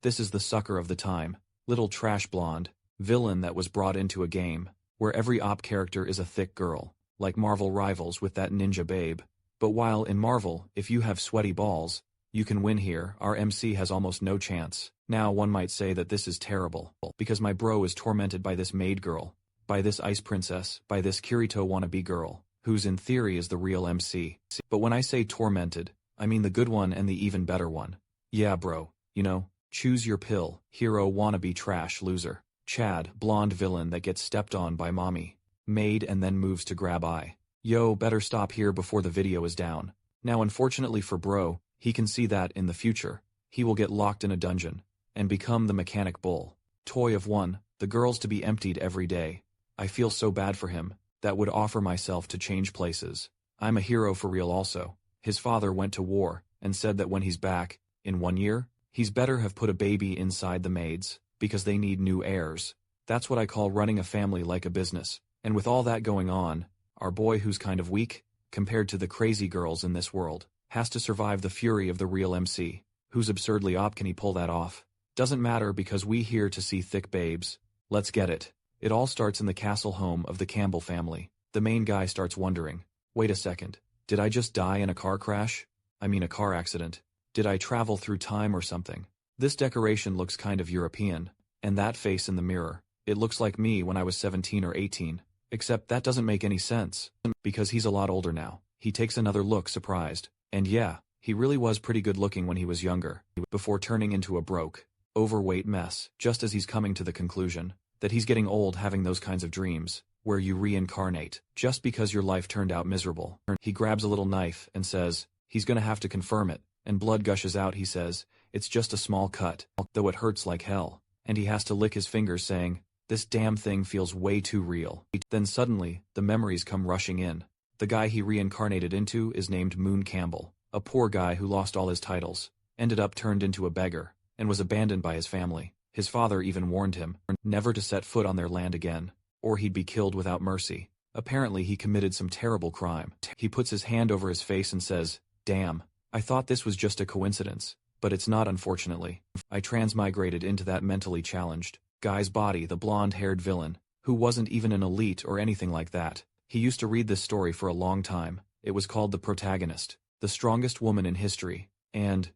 This is the sucker of the time, little trash blonde, villain that was brought into a game, where every op character is a thick girl, like Marvel Rivals with that ninja babe. But while in Marvel, if you have sweaty balls, you can win here, our MC has almost no chance. Now one might say that this is terrible, because my bro is tormented by this maid girl, by this ice princess, by this Kirito wannabe girl, who's in theory is the real MC. But when I say tormented, I mean the good one and the even better one. Yeah bro, you know, choose your pill, hero wannabe trash loser. Chad, blonde villain that gets stepped on by mommy, maid and then moves to grab eye. Yo, better stop here before the video is down. Now unfortunately for bro, he can see that in the future, he will get locked in a dungeon, and become the mechanic bull. Toy of one, the girls to be emptied every day. I feel so bad for him, that would offer myself to change places. I'm a hero for real also. His father went to war, and said that when he's back, in 1 year, he's better have put a baby inside the maids, because they need new heirs. That's what I call running a family like a business. And with all that going on, our boy who's kind of weak, compared to the crazy girls in this world, has to survive the fury of the real MC. Who's absurdly op can he pull that off? Doesn't matter because we here to see thick babes. Let's get it. It all starts in the castle home of the Campbell family. The main guy starts wondering, wait a second, did I just die in a car crash? I mean a car accident. Did I travel through time or something? This decoration looks kind of European, and that face in the mirror, it looks like me when I was 17 or 18, except that doesn't make any sense, because he's a lot older now. He takes another look surprised, and yeah, he really was pretty good looking when he was younger, before turning into a broke, overweight mess, just as he's coming to the conclusion that he's getting old having those kinds of dreams, where you reincarnate, just because your life turned out miserable. He grabs a little knife and says, he's gonna have to confirm it, and blood gushes out. He says, it's just a small cut, though it hurts like hell, and he has to lick his fingers saying, this damn thing feels way too real. Then suddenly, the memories come rushing in. The guy he reincarnated into is named Moon Campbell, a poor guy who lost all his titles, ended up turned into a beggar, and was abandoned by his family. His father even warned him never to set foot on their land again, or he'd be killed without mercy. Apparently he committed some terrible crime. He puts his hand over his face and says, damn, I thought this was just a coincidence, but it's not unfortunately. I transmigrated into that mentally challenged guy's body, the blonde-haired villain, who wasn't even an elite or anything like that. He used to read this story for a long time. It was called The Protagonist, the strongest woman in history, and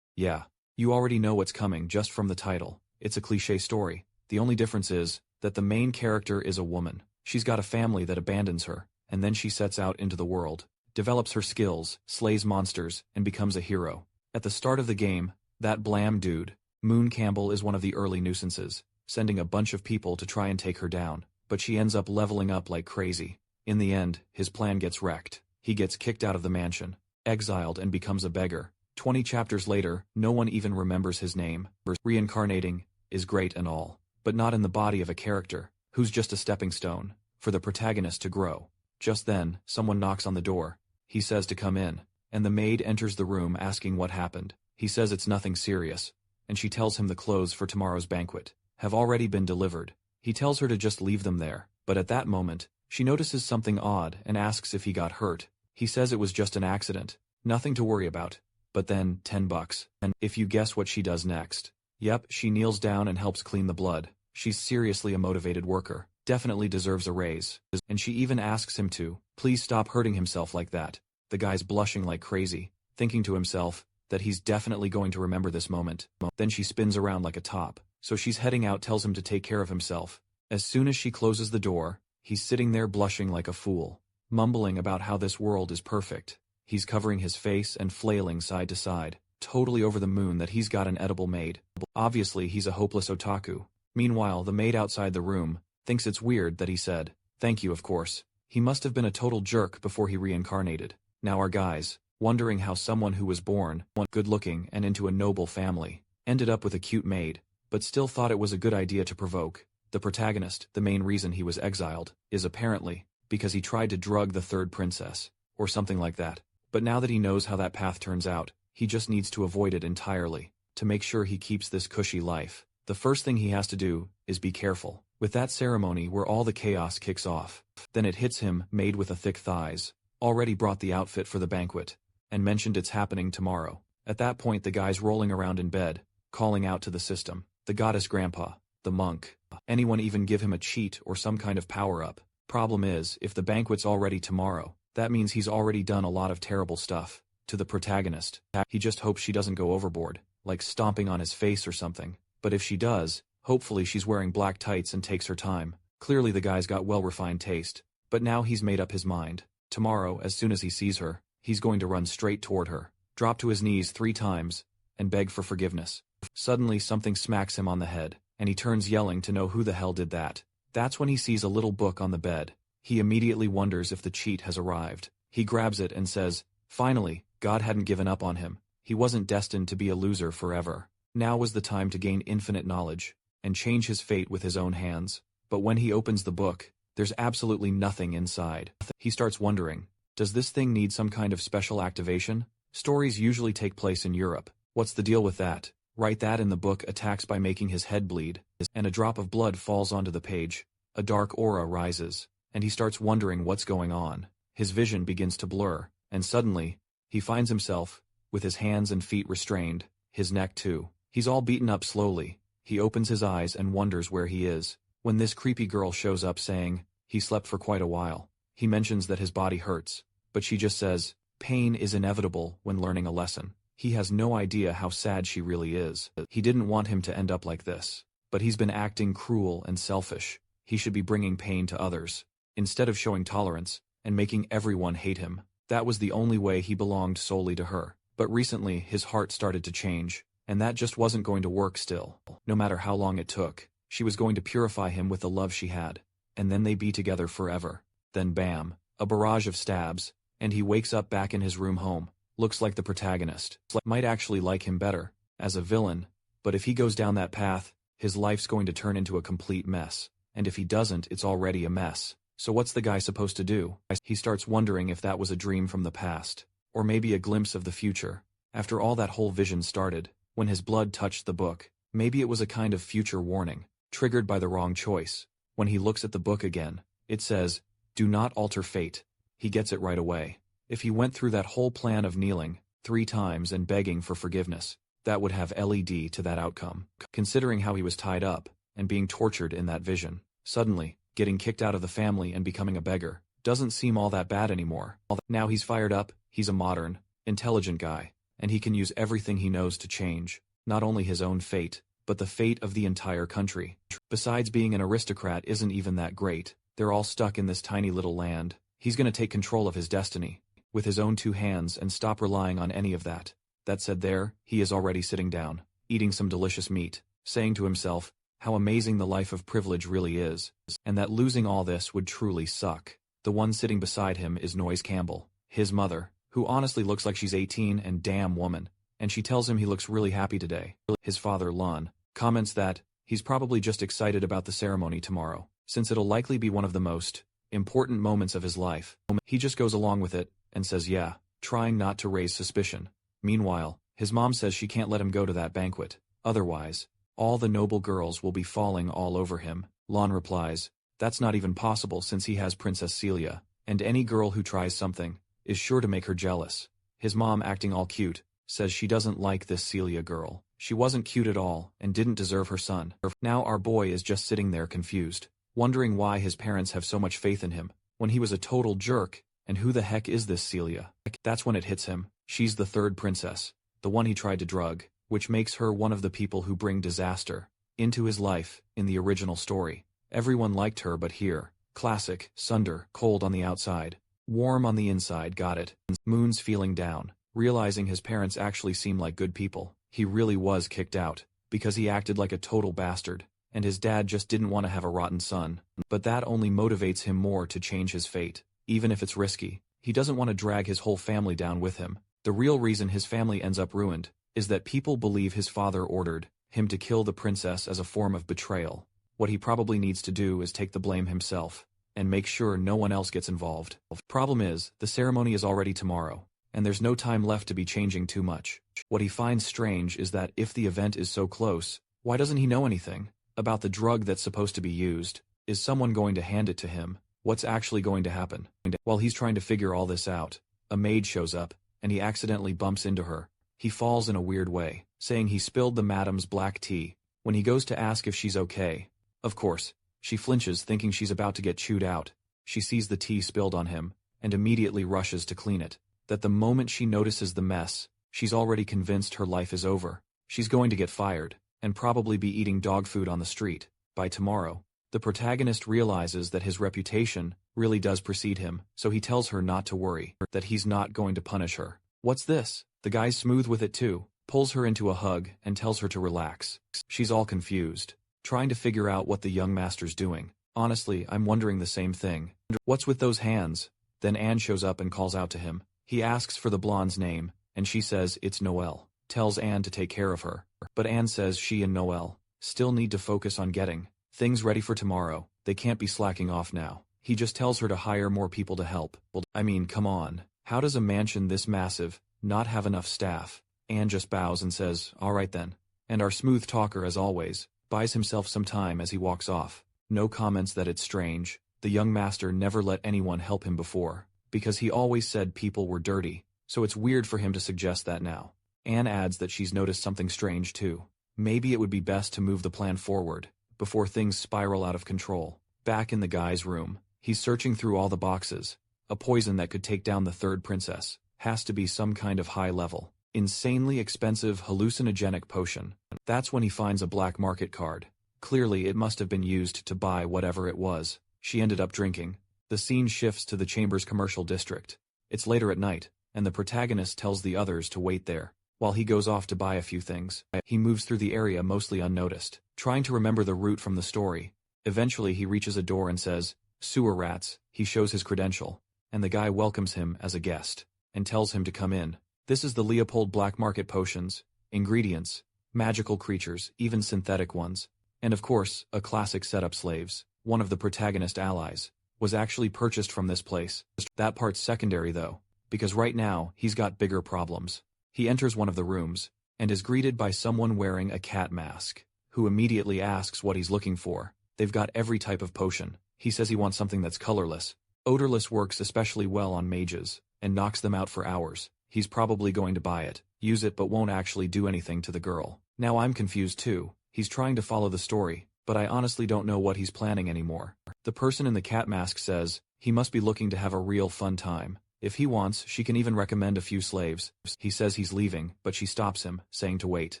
yeah, you already know what's coming just from the title. It's a cliché story. The only difference is that the main character is a woman. She's got a family that abandons her, and then she sets out into the world, develops her skills, slays monsters, and becomes a hero. At the start of the game, that blam dude, Moon Campbell, is one of the early nuisances, sending a bunch of people to try and take her down, but she ends up leveling up like crazy. In the end, his plan gets wrecked. He gets kicked out of the mansion, exiled, and becomes a beggar. 20 chapters later, no one even remembers his name. Reincarnating is great and all, but not in the body of a character, who's just a stepping stone for the protagonist to grow. Just then, someone knocks on the door. He says to come in, and the maid enters the room asking what happened. He says it's nothing serious, and she tells him the clothes for tomorrow's banquet have already been delivered. He tells her to just leave them there, but at that moment, she notices something odd and asks if he got hurt. He says it was just an accident, nothing to worry about. But then, $10. And if you guess what she does next. Yep, she kneels down and helps clean the blood. She's seriously a motivated worker, definitely deserves a raise. And she even asks him to please stop hurting himself like that. The guy's blushing like crazy, thinking to himself that he's definitely going to remember this moment. Then she spins around like a top, so she's heading out, tells him to take care of himself. As soon as she closes the door, he's sitting there blushing like a fool, mumbling about how this world is perfect. He's covering his face and flailing side to side, totally over the moon that he's got an edible maid. Obviously he's a hopeless otaku. Meanwhile, the maid outside the room thinks it's weird that he said, thank you of course. He must have been a total jerk before he reincarnated. Now our guys, wondering how someone who was born, good-looking and into a noble family, ended up with a cute maid, but still thought it was a good idea to provoke the protagonist. The main reason he was exiled is apparently because he tried to drug the third princess, or something like that. But now that he knows how that path turns out, he just needs to avoid it entirely, to make sure he keeps this cushy life. The first thing he has to do is be careful with that ceremony where all the chaos kicks off. Then it hits him, maid with a thick thighs, already brought the outfit for the banquet, and mentioned it's happening tomorrow. At that point the guy's rolling around in bed, calling out to the system, the goddess grandpa, the monk, anyone even give him a cheat or some kind of power-up. Problem is, if the banquet's already tomorrow, that means he's already done a lot of terrible stuff. To the protagonist, he just hopes she doesn't go overboard, like stomping on his face or something. But if she does, hopefully she's wearing black tights and takes her time. Clearly the guy's got well-refined taste. But now he's made up his mind. Tomorrow, as soon as he sees her, he's going to run straight toward her, drop to his knees 3 times, and beg for forgiveness. Suddenly something smacks him on the head, and he turns yelling to know who the hell did that. That's when he sees a little book on the bed. He immediately wonders if the cheat has arrived. He grabs it and says, finally, God hadn't given up on him. He wasn't destined to be a loser forever. Now was the time to gain infinite knowledge, and change his fate with his own hands. But when he opens the book, there's absolutely nothing inside. He starts wondering, does this thing need some kind of special activation? Stories usually take place in Europe. What's the deal with that? Write that in the book attacks by making his head bleed, and a drop of blood falls onto the page. A dark aura rises, and he starts wondering what's going on. His vision begins to blur, and suddenly, he finds himself, with his hands and feet restrained, his neck too. He's all beaten up slowly. He opens his eyes and wonders where he is, when this creepy girl shows up saying, he slept for quite a while. He mentions that his body hurts, but she just says, pain is inevitable when learning a lesson. He has no idea how sad she really is. He didn't want him to end up like this, but he's been acting cruel and selfish. He should be bringing pain to others, instead of showing tolerance, and making everyone hate him. That was the only way he belonged solely to her. But recently his heart started to change, and that just wasn't going to work still. No matter how long it took, she was going to purify him with the love she had, and then they'd be together forever. Then bam, a barrage of stabs, and he wakes up back in his room home. Looks like the protagonist might actually like him better, as a villain, but if he goes down that path, his life's going to turn into a complete mess, and if he doesn't, it's already a mess. So what's the guy supposed to do? He starts wondering if that was a dream from the past, or maybe a glimpse of the future. After all that whole vision started, when his blood touched the book, maybe it was a kind of future warning, triggered by the wrong choice. When he looks at the book again, it says, do not alter fate. He gets it right away. If he went through that whole plan of kneeling 3 times and begging for forgiveness, that would have led to that outcome. Considering how he was tied up, and being tortured in that vision, suddenly, getting kicked out of the family and becoming a beggar, doesn't seem all that bad anymore. Now he's fired up, he's a modern, intelligent guy, and he can use everything he knows to change, not only his own fate, but the fate of the entire country. Besides, being an aristocrat isn't even that great. They're all stuck in this tiny little land. He's gonna take control of his destiny, with his own 2 hands, and stop relying on any of that. That said, there, he is already sitting down, eating some delicious meat, saying to himself, how amazing the life of privilege really is, and that losing all this would truly suck. The one sitting beside him is Noyes Campbell, his mother, who honestly looks like she's 18 and damn woman, and she tells him he looks really happy today. His father, Lon, comments that he's probably just excited about the ceremony tomorrow, since it'll likely be one of the most important moments of his life. He just goes along with it, and says yeah, trying not to raise suspicion. Meanwhile, his mom says she can't let him go to that banquet, otherwise, all the noble girls will be falling all over him. Lon replies, that's not even possible since he has Princess Celia, and any girl who tries something is sure to make her jealous. His mom, acting all cute, says she doesn't like this Celia girl. She wasn't cute at all and didn't deserve her son. Now our boy is just sitting there confused, wondering why his parents have so much faith in him, when he was a total jerk, and who the heck is this Celia? That's when it hits him. She's the 3rd princess, the one he tried to drug, which makes her one of the people who bring disaster into his life in the original story. Everyone liked her, but here, classic, Sunder, cold on the outside, warm on the inside. Got it. Moon's feeling down, realizing his parents actually seem like good people. He really was kicked out, because he acted like a total bastard, and his dad just didn't want to have a rotten son. But that only motivates him more to change his fate, even if it's risky. He doesn't want to drag his whole family down with him. The real reason his family ends up ruined is that people believe his father ordered him to kill the princess as a form of betrayal. What he probably needs to do is take the blame himself, and make sure no one else gets involved. Problem is, the ceremony is already tomorrow, and there's no time left to be changing too much. What he finds strange is that if the event is so close, why doesn't he know anything about the drug that's supposed to be used? Is someone going to hand it to him? What's actually going to happen? While he's trying to figure all this out, a maid shows up, and he accidentally bumps into her. He falls in a weird way, saying he spilled the madam's black tea. When he goes to ask if she's okay, of course, she flinches thinking she's about to get chewed out. She sees the tea spilled on him, and immediately rushes to clean it. That the moment she notices the mess, she's already convinced her life is over. She's going to get fired, and probably be eating dog food on the street by tomorrow. The protagonist realizes that his reputation really does precede him, so he tells her not to worry, that he's not going to punish her. What's this? The guy's smooth with it too, pulls her into a hug and tells her to relax. She's all confused, trying to figure out what the young master's doing. Honestly, I'm wondering the same thing. What's with those hands? Then Anne shows up and calls out to him. He asks for the blonde's name, and she says it's Noelle. Tells Anne to take care of her. But Anne says she and Noelle still need to focus on getting things ready for tomorrow. They can't be slacking off now. He just tells her to hire more people to help. I mean, come on. How does a mansion this massive not have enough staff? Anne just bows and says, all right then. And our smooth talker, as always, buys himself some time as he walks off. No comments that it's strange. The young master never let anyone help him before, because he always said people were dirty, so it's weird for him to suggest that now. Anne adds that she's noticed something strange too. Maybe it would be best to move the plan forward, before things spiral out of control. Back in the guy's room, he's searching through all the boxes. A poison that could take down the third princess. Has to be some kind of high-level, insanely expensive hallucinogenic potion. That's when he finds a black market card. Clearly it must have been used to buy whatever it was. She ended up drinking. The scene shifts to the Chamber's commercial district. It's later at night, and the protagonist tells the others to wait there, while he goes off to buy a few things. He moves through the area mostly unnoticed, trying to remember the route from the story. Eventually he reaches a door and says, "Sewer rats." He shows his credential, and the guy welcomes him as a guest, and tells him to come in. This is the Leopold Black Market potions, ingredients, magical creatures, even synthetic ones. And of course, a classic setup. Slaves, one of the protagonist allies, was actually purchased from this place. That part's secondary though, because right now, he's got bigger problems. He enters one of the rooms, and is greeted by someone wearing a cat mask, who immediately asks what he's looking for. They've got every type of potion. He says he wants something that's colorless. Odorless works especially well on mages, and knocks them out for hours. He's probably going to buy it, use it, but won't actually do anything to the girl. Now I'm confused too. He's trying to follow the story, but I honestly don't know what he's planning anymore. The person in the cat mask says he must be looking to have a real fun time. If he wants, she can even recommend a few slaves. He says he's leaving, but she stops him, saying to wait.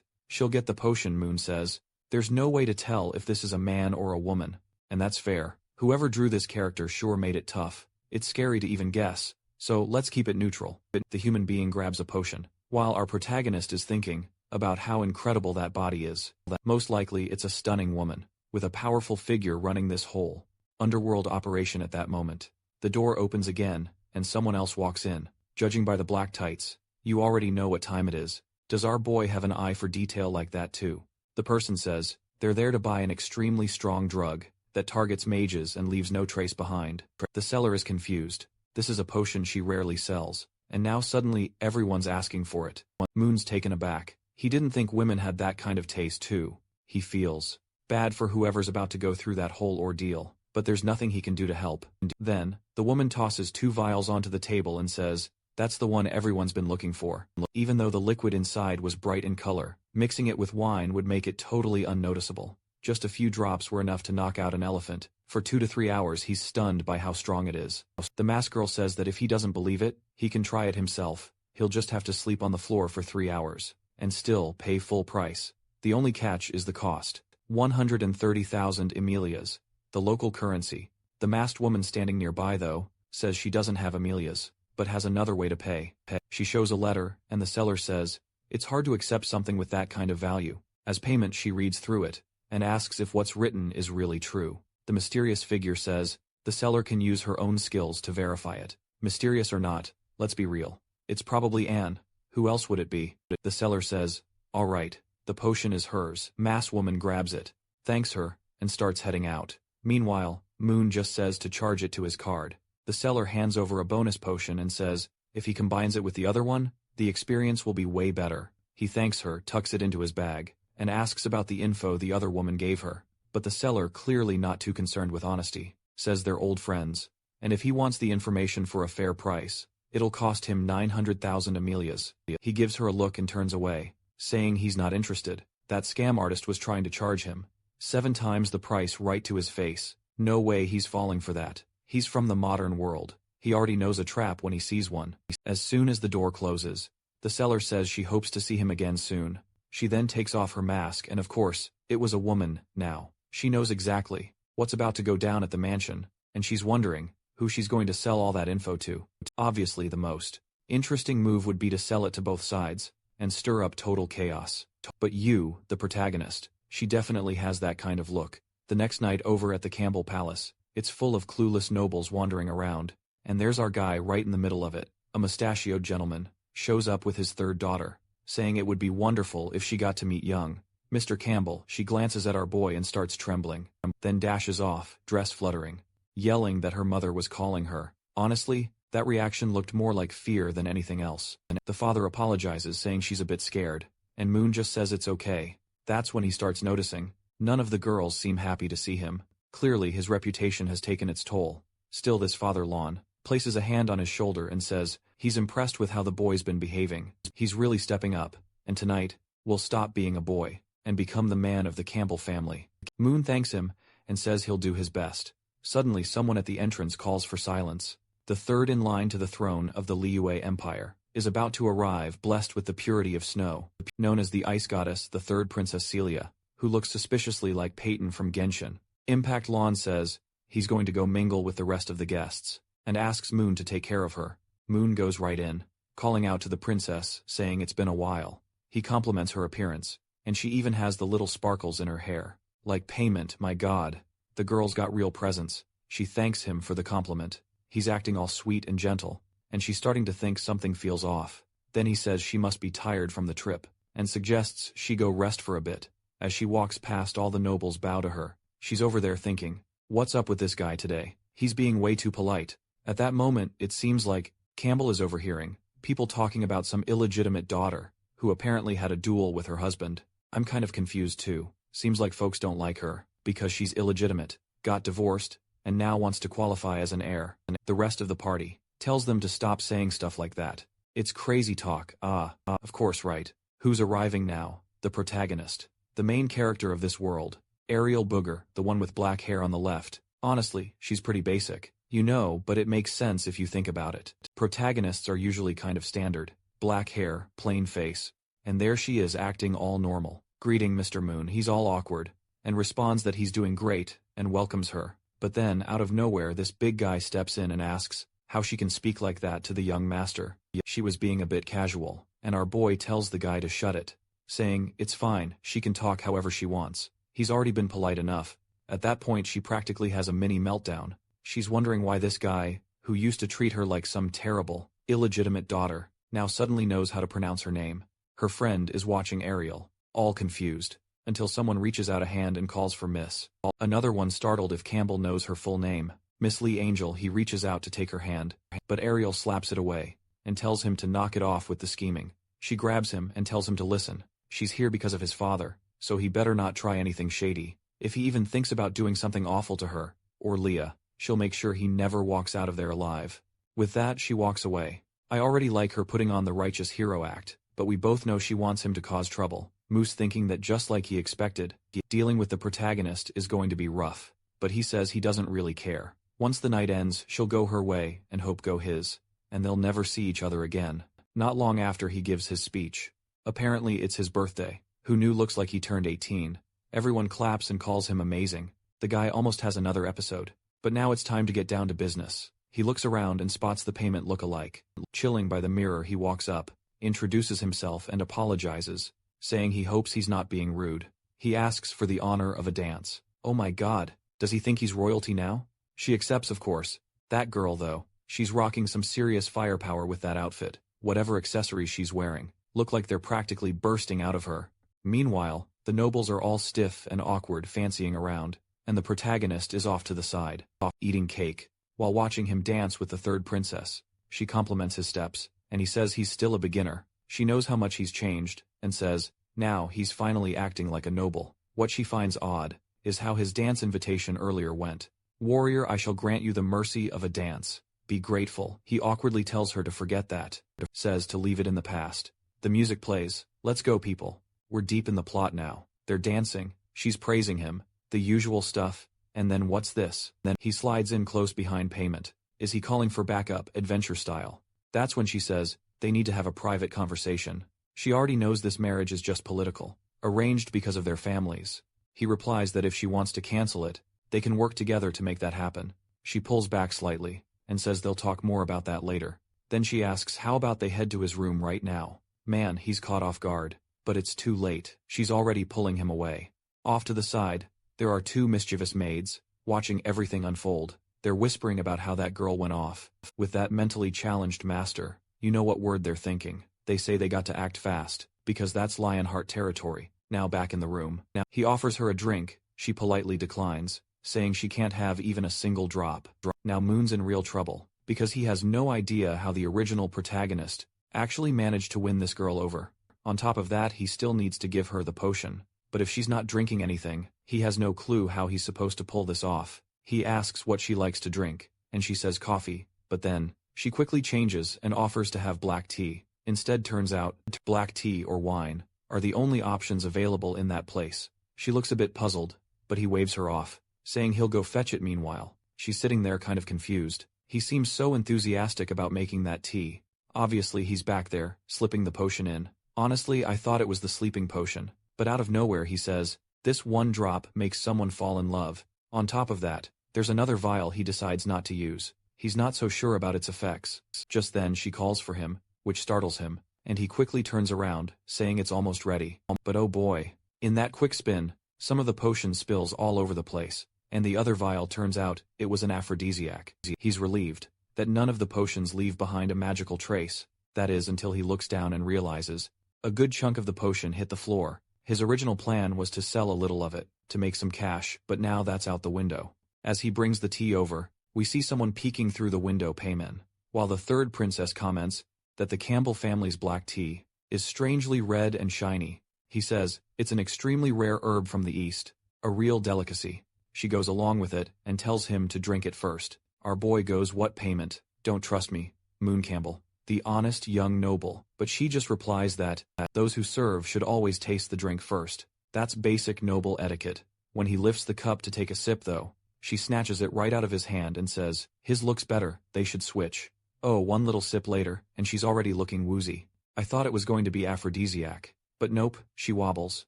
She'll get the potion, Moon says. There's no way to tell if this is a man or a woman, and that's fair. Whoever drew this character sure made it tough. It's scary to even guess, so let's keep it neutral. The human being grabs a potion, while our protagonist is thinking about how incredible that body is. Most likely it's a stunning woman, with a powerful figure running this whole underworld operation at that moment. The door opens again, and someone else walks in. Judging by the black tights, you already know what time it is. Does our boy have an eye for detail like that too? The person says they're there to buy an extremely strong drug that targets mages and leaves no trace behind. The seller is confused. This is a potion she rarely sells, and now suddenly everyone's asking for it. Moon's taken aback. He didn't think women had that kind of taste too. He feels bad for whoever's about to go through that whole ordeal, but there's nothing he can do to help. Then, the woman tosses 2 vials onto the table and says, "That's the one everyone's been looking for." Even though the liquid inside was bright in color, mixing it with wine would make it totally unnoticeable. Just a few drops were enough to knock out an elephant. For 2 to 3 hours he's stunned by how strong it is. The masked girl says that if he doesn't believe it, he can try it himself. He'll just have to sleep on the floor for 3 hours, and still pay full price. The only catch is the cost. 130,000 Emilias, the local currency. The masked woman standing nearby though, says she doesn't have Emilias, but has another way to pay. She shows a letter, and the seller says, it's hard to accept something with that kind of value. As payment she reads through it, and asks if what's written is really true. The mysterious figure says, the seller can use her own skills to verify it. Mysterious or not, let's be real. It's probably Anne. Who else would it be? The seller says, all right, the potion is hers. Masked woman grabs it, thanks her, and starts heading out. Meanwhile, Moon just says to charge it to his card. The seller hands over a bonus potion and says, if he combines it with the other one, the experience will be way better. He thanks her, tucks it into his bag, and asks about the info the other woman gave her. But the seller, clearly not too concerned with honesty, says they're old friends, and if he wants the information for a fair price, It'll cost him 900,000 Amelias. He gives her a look and turns away, saying he's not interested. That scam artist was trying to charge him 7 times the price right to his face. No way he's falling for that. He's from the modern world. He already knows a trap when he sees one. As soon as the door closes, the seller says she hopes to see him again soon. She then takes off her mask and of course, it was a woman now. She knows exactly what's about to go down at the mansion, and she's wondering who she's going to sell all that info to. Obviously the most interesting move would be to sell it to both sides and stir up total chaos. But you, the protagonist, she definitely has that kind of look. The next night over at the Campbell Palace, it's full of clueless nobles wandering around, and there's our guy right in the middle of it. A mustachioed gentleman shows up with his third daughter, saying it would be wonderful if she got to meet young Mr. Campbell. She glances at our boy and starts trembling, then dashes off, dress fluttering, yelling that her mother was calling her. Honestly, that reaction looked more like fear than anything else. The father apologizes, saying she's a bit scared, and Moon just says it's okay. That's when he starts noticing none of the girls seem happy to see him. Clearly his reputation has taken its toll. Still, this father Lon places a hand on his shoulder and says he's impressed with how the boy's been behaving. He's really stepping up, and tonight, will stop being a boy and become the man of the Campbell family. Moon thanks him and says he'll do his best. Suddenly someone at the entrance calls for silence. The third in line to the throne of the Liyue Empire is about to arrive, blessed with the purity of snow. Known as the ice goddess, the third Princess Celia, who looks suspiciously like Peyton from Genshin Impact. Lon says he's going to go mingle with the rest of the guests, and asks Moon to take care of her. Moon goes right in, calling out to the princess, saying it's been a while. He compliments her appearance, and she even has the little sparkles in her hair. Like payment, my god. The girl's got real presence. She thanks him for the compliment. He's acting all sweet and gentle, and she's starting to think something feels off. Then he says she must be tired from the trip, and suggests she go rest for a bit. As she walks past, all the nobles bow to her. She's over there thinking, what's up with this guy today? He's being way too polite. At that moment, it seems like Campbell is overhearing people talking about some illegitimate daughter, who apparently had a duel with her husband. I'm kind of confused too. Seems like folks don't like her, because she's illegitimate, got divorced, and now wants to qualify as an heir. And the rest of the party tells them to stop saying stuff like that. It's crazy talk. Of course, right. Who's arriving now? The protagonist. The main character of this world. Ariel Booger, the one with black hair on the left. Honestly, she's pretty basic. You know, but it makes sense if you think about it. Protagonists are usually kind of standard. Black hair, plain face. And there she is acting all normal. Greeting Mr. Moon, he's all awkward, and responds that he's doing great, and welcomes her. But then, out of nowhere, this big guy steps in and asks how she can speak like that to the young master. She was being a bit casual, and our boy tells the guy to shut it, saying, it's fine, she can talk however she wants. He's already been polite enough. At that point she practically has a mini meltdown. She's wondering why this guy, who used to treat her like some terrible, illegitimate daughter, now suddenly knows how to pronounce her name. Her friend is watching Ariel, all confused, until someone reaches out a hand and calls for Miss. Another one startled if Campbell knows her full name. Miss Lee Angel. He reaches out to take her hand, but Ariel slaps it away, and tells him to knock it off with the scheming. She grabs him and tells him to listen. She's here because of his father, so he better not try anything shady. If he even thinks about doing something awful to her, or Leah, she'll make sure he never walks out of there alive. With that, she walks away. I already like her putting on the righteous hero act, but we both know she wants him to cause trouble. Moose thinking that just like he expected, dealing with the protagonist is going to be rough, but he says he doesn't really care. Once the night ends, she'll go her way and Hope go his, and they'll never see each other again. Not long after he gives his speech. Apparently it's his birthday. Who knew? Looks like he turned 18. Everyone claps and calls him amazing. The guy almost has another episode. But now it's time to get down to business. He looks around and spots the payment look-alike. Chilling by the mirror, he walks up, introduces himself and apologizes, saying he hopes he's not being rude. He asks for the honor of a dance. Oh my god, does he think he's royalty now? She accepts, of course. That girl though, she's rocking some serious firepower with that outfit. Whatever accessories she's wearing look like they're practically bursting out of her. Meanwhile, the nobles are all stiff and awkward, fancying around, and the protagonist is off to the side, eating cake, while watching him dance with the third princess. She compliments his steps, and he says he's still a beginner. She knows how much he's changed, and says, now he's finally acting like a noble. What she finds odd is how his dance invitation earlier went. Warrior, I shall grant you the mercy of a dance. Be grateful. He awkwardly tells her to forget that. Says to leave it in the past. The music plays. Let's go, people. We're deep in the plot now. They're dancing. She's praising him. The usual stuff. And then what's this? Then he slides in close behind payment. Is he calling for backup, adventure style? That's when she says, they need to have a private conversation. She already knows this marriage is just political. Arranged because of their families. He replies that if she wants to cancel it, they can work together to make that happen. She pulls back slightly, and says they'll talk more about that later. Then she asks how about they head to his room right now. Man, he's caught off guard. But it's too late. She's already pulling him away. Off to the side, there are two mischievous maids, watching everything unfold. They're whispering about how that girl went off. With that mentally challenged master, you know what word they're thinking. They say they got to act fast, because that's Lionheart territory. Now back in the room. Now he offers her a drink. She politely declines, saying she can't have even a single drop. Now Moon's in real trouble, because he has no idea how the original protagonist actually managed to win this girl over. On top of that, he still needs to give her the potion. But if she's not drinking anything, he has no clue how he's supposed to pull this off. He asks what she likes to drink, and she says coffee, but then, she quickly changes and offers to have black tea. Instead turns out, black tea or wine are the only options available in that place. She looks a bit puzzled, but he waves her off, saying he'll go fetch it meanwhile. She's sitting there kind of confused. He seems so enthusiastic about making that tea. Obviously he's back there, slipping the potion in. Honestly, I thought it was the sleeping potion, but out of nowhere he says, this one drop makes someone fall in love. On top of that, there's another vial he decides not to use. He's not so sure about its effects. Just then she calls for him, which startles him, and he quickly turns around, saying it's almost ready. But oh boy. In that quick spin, some of the potion spills all over the place, and the other vial turns out it was an aphrodisiac. He's relieved that none of the potions leave behind a magical trace, that is until he looks down and realizes a good chunk of the potion hit the floor. His original plan was to sell a little of it, to make some cash, but now that's out the window. As he brings the tea over, we see someone peeking through the window payment, while the third princess comments that the Campbell family's black tea is strangely red and shiny. He says, it's an extremely rare herb from the east, a real delicacy. She goes along with it and tells him to drink it first. Our boy goes, what payment? Don't trust me, Moon Campbell, the honest young noble, but she just replies that those who serve should always taste the drink first. That's basic noble etiquette. When he lifts the cup to take a sip though, she snatches it right out of his hand and says, his looks better, they should switch. Oh, one little sip later, and she's already looking woozy. I thought it was going to be aphrodisiac. But nope, she wobbles,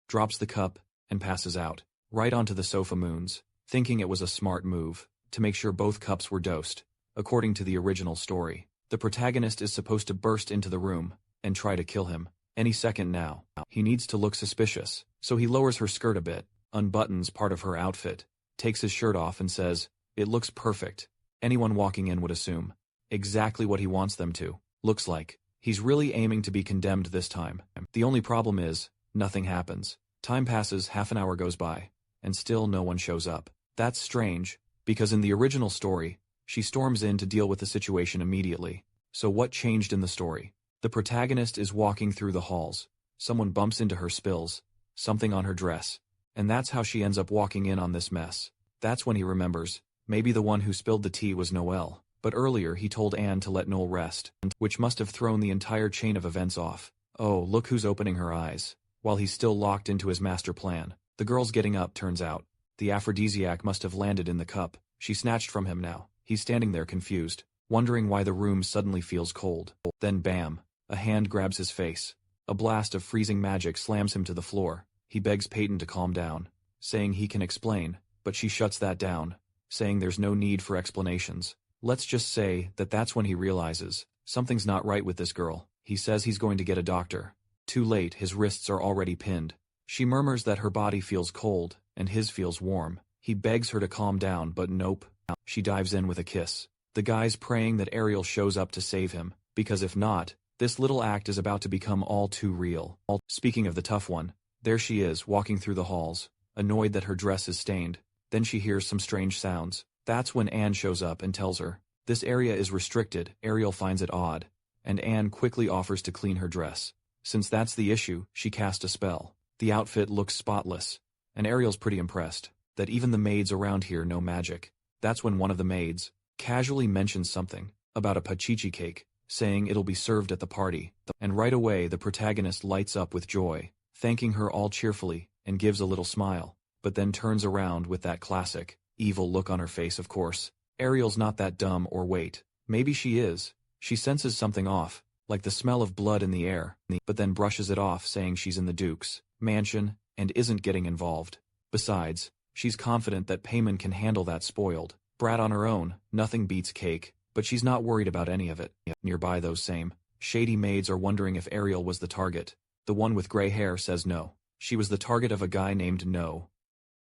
drops the cup, and passes out. Right onto the sofa Moons, thinking it was a smart move, to make sure both cups were dosed. According to the original story, the protagonist is supposed to burst into the room, and try to kill him, any second now. He needs to look suspicious, so he lowers her skirt a bit, unbuttons part of her outfit, takes his shirt off and says, it looks perfect. Anyone walking in would assume. Exactly what he wants them to. Looks like. He's really aiming to be condemned this time. The only problem is, nothing happens. Time passes, half an hour goes by, and still no one shows up. That's strange, because in the original story, she storms in to deal with the situation immediately. So what changed in the story? The protagonist is walking through the halls. Someone bumps into her, spills something on her dress. And that's how she ends up walking in on this mess. That's when he remembers, maybe the one who spilled the tea was Noelle. But earlier he told Anne to let Noel rest, which must have thrown the entire chain of events off. Oh, look who's opening her eyes. While he's still locked into his master plan, the girl's getting up, turns out. The aphrodisiac must have landed in the cup. She snatched from him now. He's standing there confused, wondering why the room suddenly feels cold. Then bam, a hand grabs his face. A blast of freezing magic slams him to the floor. He begs Peyton to calm down, saying he can explain, but she shuts that down, saying there's no need for explanations. Let's just say that that's when he realizes something's not right with this girl. He says he's going to get a doctor. Too late, his wrists are already pinned. She murmurs that her body feels cold, and his feels warm. He begs her to calm down, but nope. She dives in with a kiss. The guy's praying that Ariel shows up to save him, because if not, this little act is about to become all too real. Speaking of the tough one, there she is, walking through the halls, annoyed that her dress is stained. Then she hears some strange sounds. That's when Anne shows up and tells her, this area is restricted. Ariel finds it odd, and Anne quickly offers to clean her dress. Since that's the issue, she casts a spell. The outfit looks spotless, and Ariel's pretty impressed that even the maids around here know magic. That's when one of the maids, casually mentions something about a pachichi cake, saying it'll be served at the party, and right away the protagonist lights up with joy, thanking her all cheerfully, and gives a little smile, but then turns around with that classic, evil look on her face. Of course, Ariel's not that dumb. Or wait, maybe she is. She senses something off, like the smell of blood in the air, but then brushes it off, saying she's in the Duke's mansion, and isn't getting involved. Besides, she's confident that Payman can handle that spoiled brat on her own. Nothing beats cake, but she's not worried about any of it. Nearby, those same shady maids are wondering if Ariel was the target. The one with gray hair says no. She was the target of a guy named No.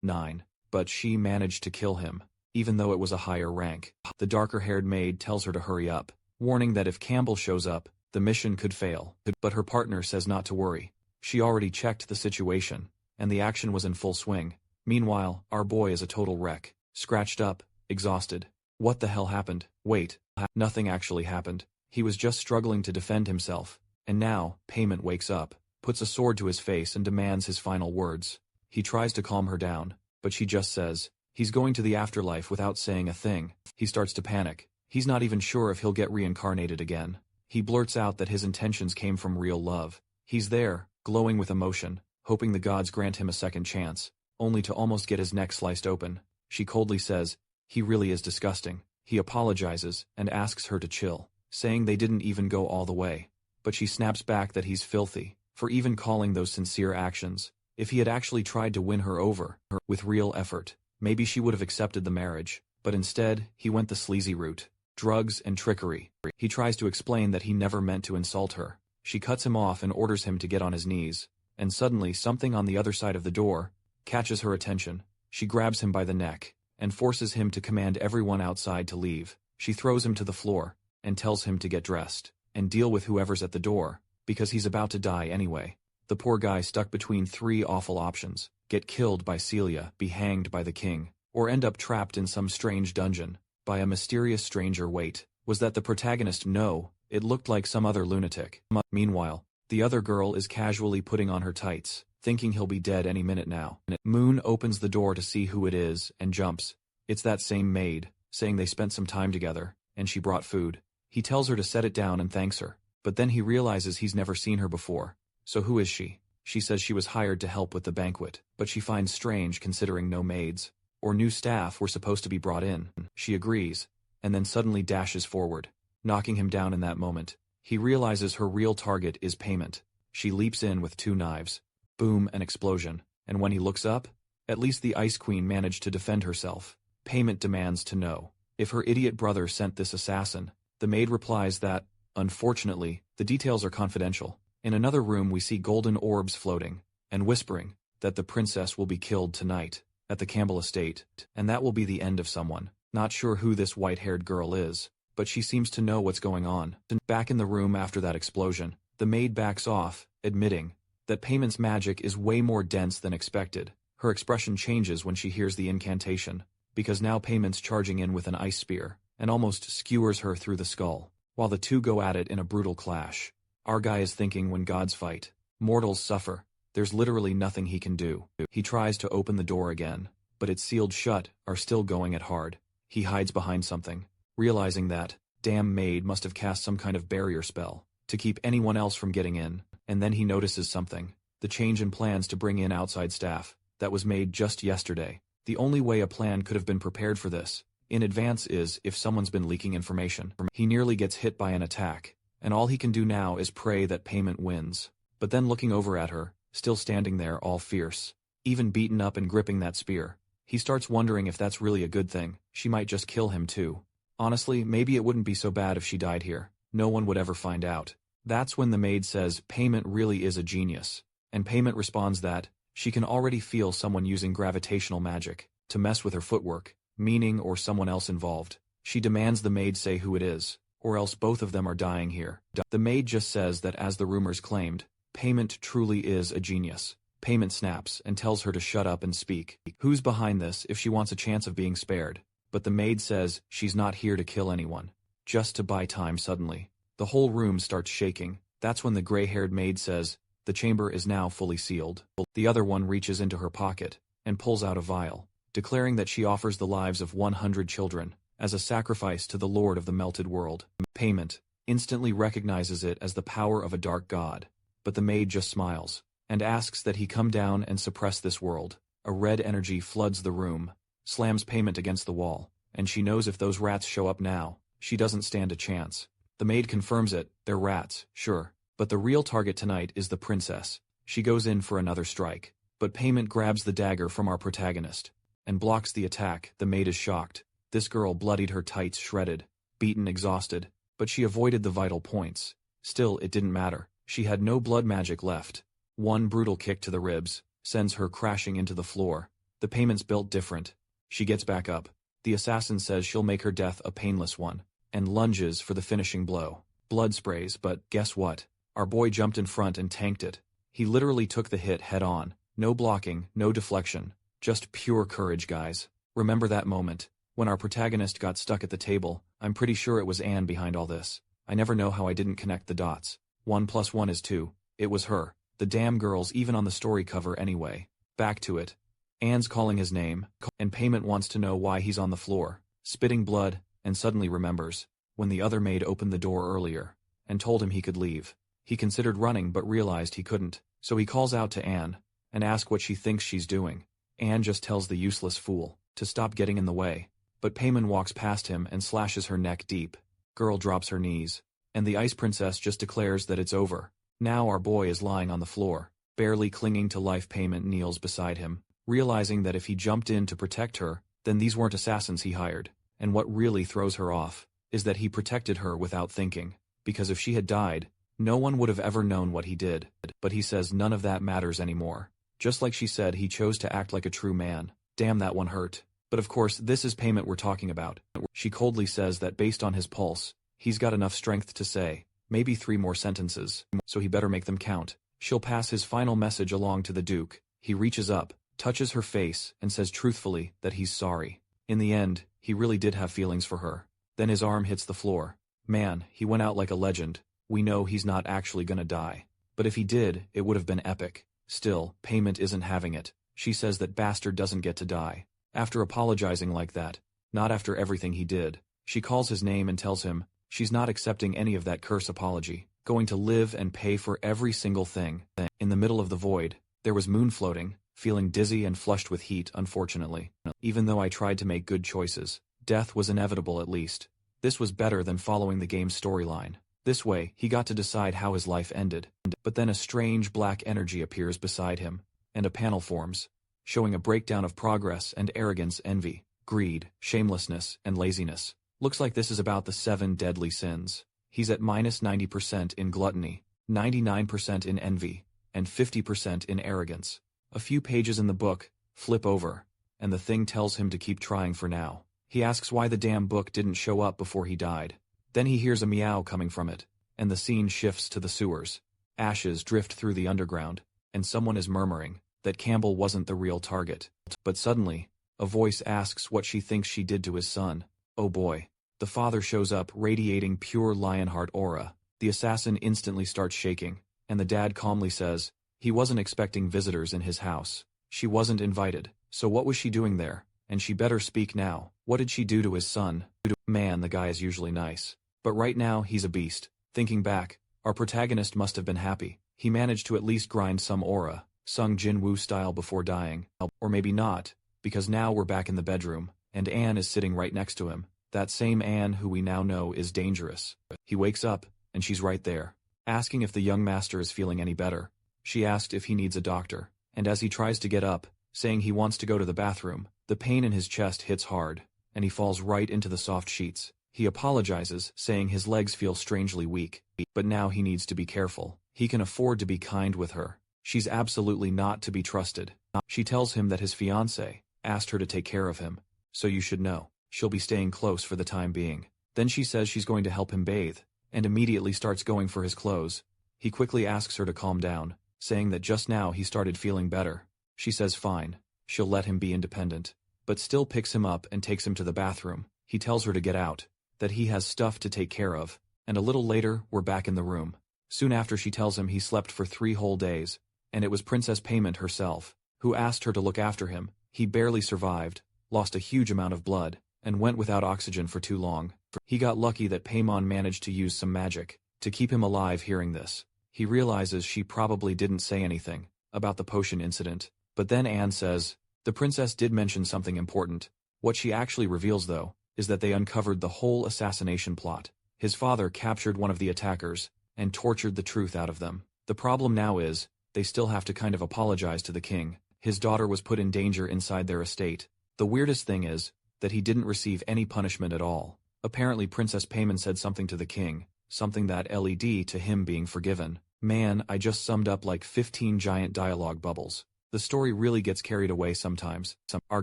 9. But she managed to kill him, even though it was a higher rank. The darker-haired maid tells her to hurry up, warning that if Campbell shows up, the mission could fail. But her partner says not to worry. She already checked the situation, and the action was in full swing. Meanwhile, our boy is a total wreck, scratched up, exhausted. What the hell happened? Wait, nothing actually happened. He was just struggling to defend himself. And now, Payment wakes up, puts a sword to his face and demands his final words. He tries to calm her down, but she just says he's going to the afterlife without saying a thing. He starts to panic. He's not even sure if he'll get reincarnated again. He blurts out that his intentions came from real love. He's there, glowing with emotion, hoping the gods grant him a second chance, only to almost get his neck sliced open. She coldly says, he really is disgusting. He apologizes and asks her to chill, saying they didn't even go all the way. But she snaps back that he's filthy for even calling those sincere actions. If he had actually tried to win her over, with real effort, maybe she would have accepted the marriage. But instead, he went the sleazy route. Drugs and trickery. He tries to explain that he never meant to insult her. She cuts him off and orders him to get on his knees. And suddenly something on the other side of the door catches her attention. She grabs him by the neck and forces him to command everyone outside to leave. She throws him to the floor and tells him to get dressed and deal with whoever's at the door, because he's about to die anyway. The poor guy stuck between three awful options: get killed by Celia, be hanged by the king, or end up trapped in some strange dungeon by a mysterious stranger. Wait, was that the protagonist? No, it looked like some other lunatic. Meanwhile, the other girl is casually putting on her tights, thinking he'll be dead any minute now. Moon opens the door to see who it is and jumps. It's that same maid, saying they spent some time together, and she brought food. He tells her to set it down and thanks her, but then he realizes he's never seen her before. So who is she? She says she was hired to help with the banquet, but she finds strange considering no maids or new staff were supposed to be brought in. She agrees, and then suddenly dashes forward, knocking him down. In that moment, he realizes her real target is Payment. She leaps in with 2 knives. Boom, an explosion, and when he looks up, at least the Ice Queen managed to defend herself. Payment demands to know if her idiot brother sent this assassin. The maid replies that, unfortunately, the details are confidential. In another room we see golden orbs floating, and whispering that the princess will be killed tonight at the Campbell estate, and that will be the end of someone. Not sure who this white-haired girl is, but she seems to know what's going on. Back in the room after that explosion, the maid backs off, admitting that Payment's magic is way more dense than expected. Her expression changes when she hears the incantation, because now Payment's charging in with an ice spear, and almost skewers her through the skull, while the two go at it in a brutal clash. Our guy is thinking, when gods fight, mortals suffer. There's literally nothing he can do. He tries to open the door again, but it's sealed shut, are still going at hard. He hides behind something, realizing that damn maid must have cast some kind of barrier spell to keep anyone else from getting in. And then he notices something: the change in plans to bring in outside staff that was made just yesterday. The only way a plan could have been prepared for this in advance is if someone's been leaking information. He nearly gets hit by an attack, and all he can do now is pray that Payment wins. But then looking over at her, still standing there all fierce, even beaten up and gripping that spear, he starts wondering if that's really a good thing. She might just kill him too. Honestly, maybe it wouldn't be so bad if she died here. No one would ever find out. That's when the maid says Payment really is a genius, and Payment responds that she can already feel someone using gravitational magic to mess with her footwork, meaning or someone else involved. She demands the maid say who it is, or else both of them are dying here. The maid just says that as the rumors claimed, Payment truly is a genius. Payment snaps and tells her to shut up and speak. Who's behind this if she wants a chance of being spared? But the maid says she's not here to kill anyone, just to buy time. Suddenly, the whole room starts shaking. That's when the gray-haired maid says, the chamber is now fully sealed. The other one reaches into her pocket and pulls out a vial, declaring that she offers the lives of 100 children as a sacrifice to the Lord of the melted world. Payment instantly recognizes it as the power of a dark god, but the maid just smiles, and asks that he come down and suppress this world. A red energy floods the room, slams Payment against the wall, and she knows if those rats show up now, she doesn't stand a chance. The maid confirms it, they're rats, sure, but the real target tonight is the princess. She goes in for another strike, but Payment grabs the dagger from our protagonist, and blocks the attack. The maid is shocked. This girl bloodied her tights shredded, beaten, exhausted, but she avoided the vital points. Still, it didn't matter. She had no blood magic left. One brutal kick to the ribs sends her crashing into the floor. The Payment's built different. She gets back up. The assassin says she'll make her death a painless one, and lunges for the finishing blow. Blood sprays, but guess what? Our boy jumped in front and tanked it. He literally took the hit head on. No blocking, no deflection. Just pure courage, guys. Remember that moment? When our protagonist got stuck at the table, I'm pretty sure it was Anne behind all this. I never know how I didn't connect the dots. 1 + 1 is 2. It was her. The damn girl's even on the story cover anyway. Back to it. Anne's calling his name, and Payment wants to know why he's on the floor, spitting blood, and suddenly remembers when the other maid opened the door earlier and told him he could leave. He considered running but realized he couldn't, so he calls out to Anne and asks what she thinks she's doing. Anne just tells the useless fool to stop getting in the way, but Payment walks past him and slashes her neck deep. Girl drops her knees, and the Ice Princess just declares that it's over. Now our boy is lying on the floor, barely clinging to life. Payment kneels beside him, realizing that if he jumped in to protect her, then these weren't assassins he hired. And what really throws her off is that he protected her without thinking, because if she had died, no one would have ever known what he did. But he says none of that matters anymore. Just like she said, he chose to act like a true man. Damn, that one hurt. But of course, this is Payment we're talking about. She coldly says that based on his pulse, he's got enough strength to say maybe 3 more sentences, so he better make them count. She'll pass his final message along to the Duke. He reaches up, touches her face, and says truthfully that he's sorry. In the end, he really did have feelings for her. Then his arm hits the floor. Man, he went out like a legend. We know he's not actually gonna die. But if he did, it would have been epic. Still, Payment isn't having it. She says that bastard doesn't get to die. After apologizing like that, not after everything he did, she calls his name and tells him she's not accepting any of that curse apology, going to live and pay for every single thing. In the middle of the void, there was Moon floating, feeling dizzy and flushed with heat. Unfortunately, even though I tried to make good choices, death was inevitable. At least this was better than following the game's storyline. This way, he got to decide how his life ended. But then a strange black energy appears beside him, and a panel forms, showing a breakdown of progress and arrogance, envy, greed, shamelessness, and laziness. Looks like this is about the 7 deadly sins. He's at -90% in gluttony, 99% in envy, and 50% in arrogance. A few pages in the book flip over, and the thing tells him to keep trying for now. He asks why the damn book didn't show up before he died. Then he hears a meow coming from it, and the scene shifts to the sewers. Ashes drift through the underground, and someone is murmuring that Campbell wasn't the real target. But suddenly, a voice asks what she thinks she did to his son. Oh boy. The father shows up, radiating pure Lionheart aura. The assassin instantly starts shaking, and the dad calmly says he wasn't expecting visitors in his house. She wasn't invited, so what was she doing there? And she better speak now. What did she do to his son? Man, the guy is usually nice, but right now he's a beast. Thinking back, our protagonist must have been happy. He managed to at least grind some aura, Sung Jin Woo style, before dying. Or maybe not, because now we're back in the bedroom, and Anne is sitting right next to him. That same Anne who we now know is dangerous. He wakes up, and she's right there, asking if the young master is feeling any better. She asked if he needs a doctor, and as he tries to get up, saying he wants to go to the bathroom, the pain in his chest hits hard, and he falls right into the soft sheets. He apologizes, saying his legs feel strangely weak, but now he needs to be careful. He can afford to be kind with her. She's absolutely not to be trusted. She tells him that his fiancé asked her to take care of him, so you should know. She'll be staying close for the time being. Then she says she's going to help him bathe, and immediately starts going for his clothes. He quickly asks her to calm down, saying that just now he started feeling better. She says fine, she'll let him be independent, but still picks him up and takes him to the bathroom. He tells her to get out, that he has stuff to take care of, and a little later we're back in the room. Soon after, she tells him he slept for 3 whole days, and it was Princess Payment herself who asked her to look after him. He barely survived, lost a huge amount of blood, and went without oxygen for too long. He got lucky that Paimon managed to use some magic to keep him alive. Hearing this, he realizes she probably didn't say anything about the potion incident. But then Anne says, the princess did mention something important. What she actually reveals, though, is that they uncovered the whole assassination plot. His father captured one of the attackers and tortured the truth out of them. The problem now is, they still have to kind of apologize to the king. His daughter was put in danger inside their estate. The weirdest thing is that he didn't receive any punishment at all. Apparently Princess Paimon said something to the king, something that led to him being forgiven. Man, I just summed up like 15 giant dialogue bubbles. The story really gets carried away sometimes. Our